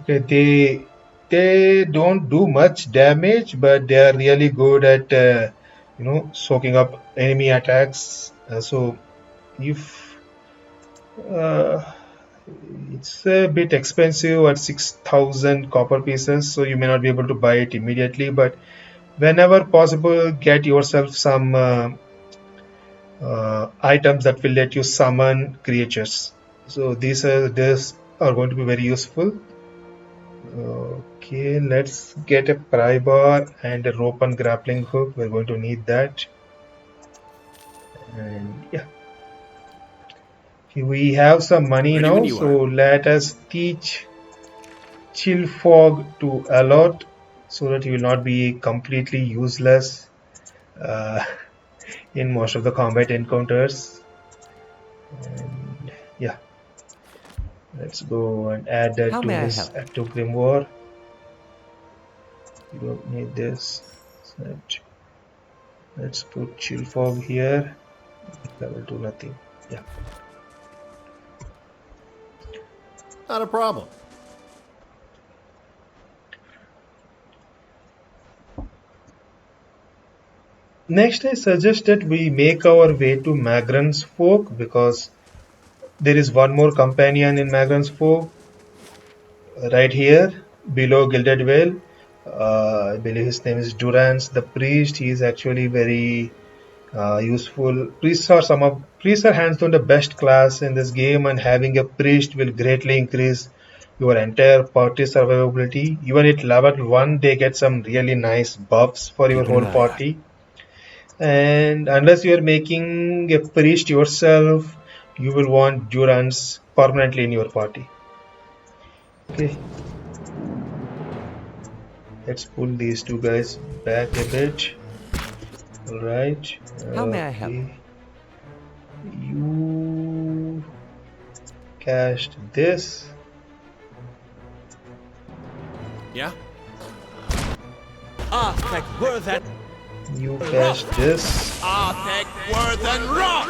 Okay, they don't do much damage, but they are really good at soaking up enemy attacks. So if it's a bit expensive at 6,000 copper pieces, so you may not be able to buy it immediately, but whenever possible, get yourself some items that will let you summon creatures. So these are going to be very useful. Okay, let's get a pry bar and a rope and grappling hook. We're going to need that. And yeah, we have some money now, so let us teach Chill Fog to Alot, so that he will not be completely useless in most of the combat encounters. And yeah, let's go and add that to this active grimoire. You don't need this. Let's put Chill Fog here. That will do nothing. Yeah. Not a problem. Next, I suggest that we make our way to Magran's Folk, because there is one more companion in Magran's Folk right here below Gilded Well. I believe his name is Durance the Priest. He is actually very useful. Priests are hands down the best class in this game, and having a priest will greatly increase your entire party survivability. Even at level 1, they get some really nice buffs for your whole party. And unless you are making a priest yourself, you will want Durance permanently in your party. Okay. Let's pull these two guys back a bit. Alright. How may I help? You cast this. Yeah? Heck, where that? You cast this. Heck, where that rock?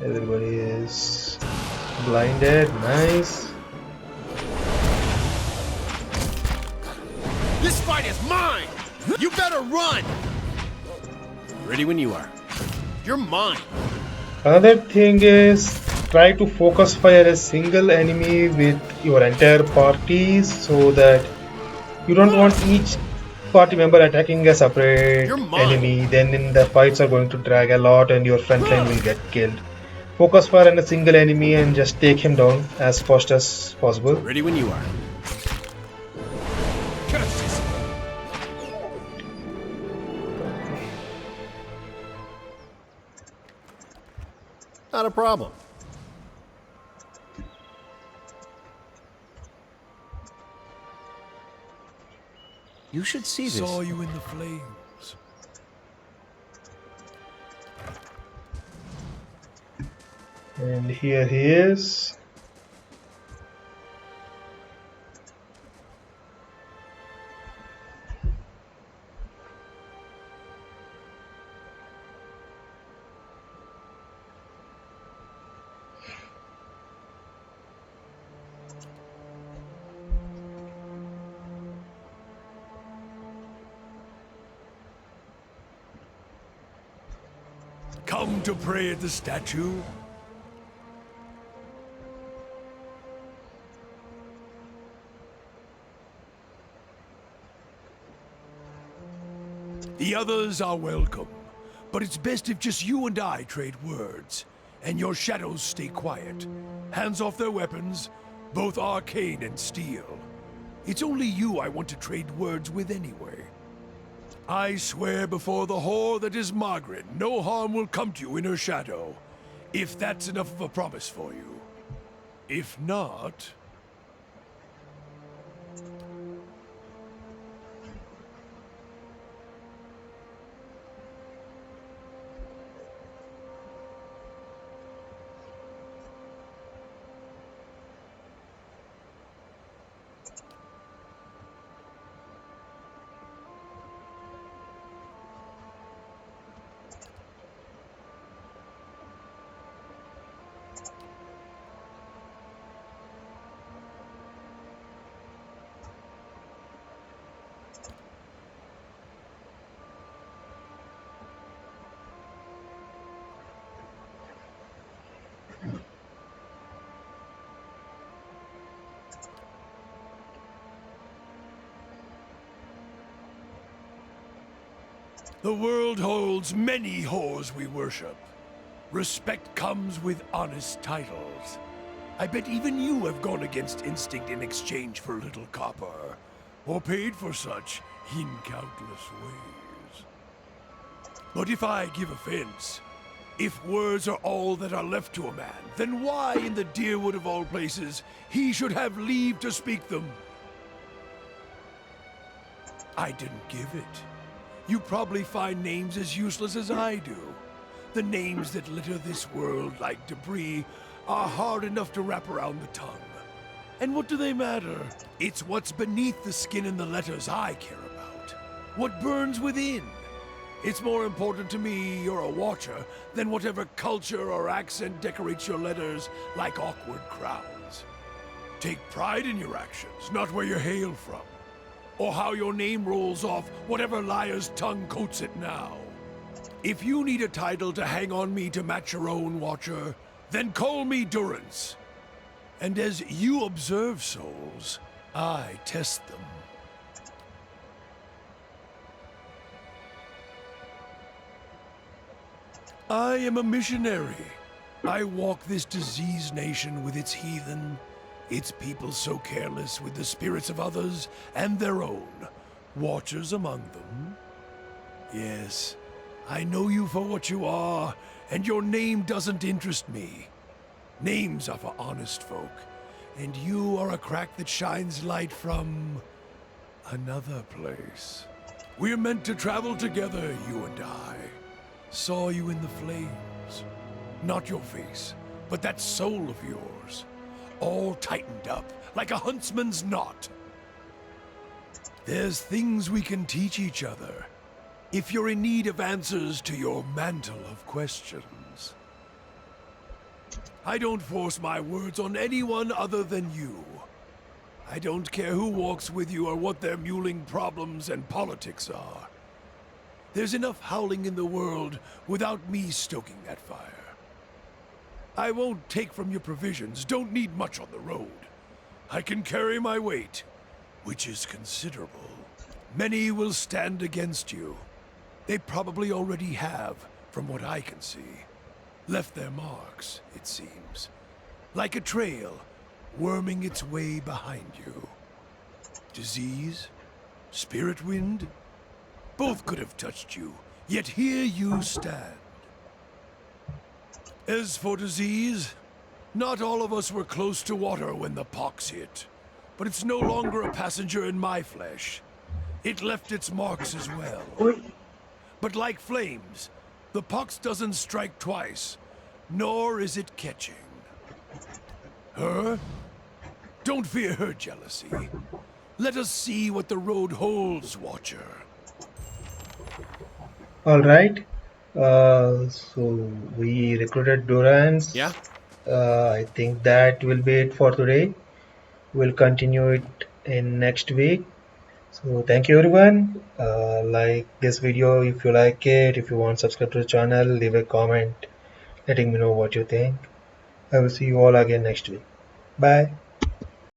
Everybody is blinded. Nice. This fight is mine! You better run! Ready when you are. You're mine! Another thing is try to focus fire a single enemy with your entire party so that you don't want each party member attacking a separate enemy. Then the fights are going to drag a lot and your front line will get killed. Focus fire on a single enemy and just take him down as fast as possible. Ready when you are. Not a problem. You should see this. Saw you in the flames. And here he is. Come to pray at the statue? The others are welcome, but it's best if just you and I trade words, and your shadows stay quiet. Hands off their weapons, both arcane and steel. It's only you I want to trade words with anyway. I swear before the whore that is Margaret, no harm will come to you in her shadow, if that's enough of a promise for you. If not... The world holds many whores we worship. Respect comes with honest titles. I bet even you have gone against instinct in exchange for a little copper, or paid for such in countless ways. But if I give offense, if words are all that are left to a man, then why in the Deerwood of all places he should have leave to speak them? I didn't give it. You probably find names as useless as I do. The names that litter this world like debris are hard enough to wrap around the tongue. And what do they matter? It's what's beneath the skin and the letters I care about. What burns within. It's more important to me you're a watcher than whatever culture or accent decorates your letters like awkward crowns. Take pride in your actions, not where you hail from. Or how your name rolls off whatever liar's tongue coats it now. If you need a title to hang on me to match your own, Watcher, then call me Durance. And as you observe souls, I test them. I am a missionary. I walk this diseased nation with its heathen, its people so careless with the spirits of others and their own, watchers among them. Yes, I know you for what you are, and your name doesn't interest me. Names are for honest folk, and you are a crack that shines light from another place. We're meant to travel together, you and I. Saw you in the flames. Not your face, but that soul of yours. All tightened up, like a huntsman's knot. There's things we can teach each other, if you're in need of answers to your mantle of questions. I don't force my words on anyone other than you. I don't care who walks with you or what their mewling problems and politics are. There's enough howling in the world without me stoking that fire. I won't take from your provisions, don't need much on the road. I can carry my weight, which is considerable. Many will stand against you. They probably already have, from what I can see. Left their marks, it seems. Like a trail, worming its way behind you. Disease? Spirit wind? Both could have touched you, yet here you stand. As for disease, not all of us were close to water when the pox hit. But it's no longer a passenger in my flesh. It left its marks as well. But like flames, the pox doesn't strike twice, nor is it catching. Her? Don't fear her jealousy. Let us see what the road holds, Watcher. All right. So we recruited Durans. Yeah? I think that will be it for today. We'll continue it in next week. So thank you everyone. Like this video if you like it. If you want, subscribe to the channel. Leave a comment letting me know what you think. I will see you all again next week. Bye.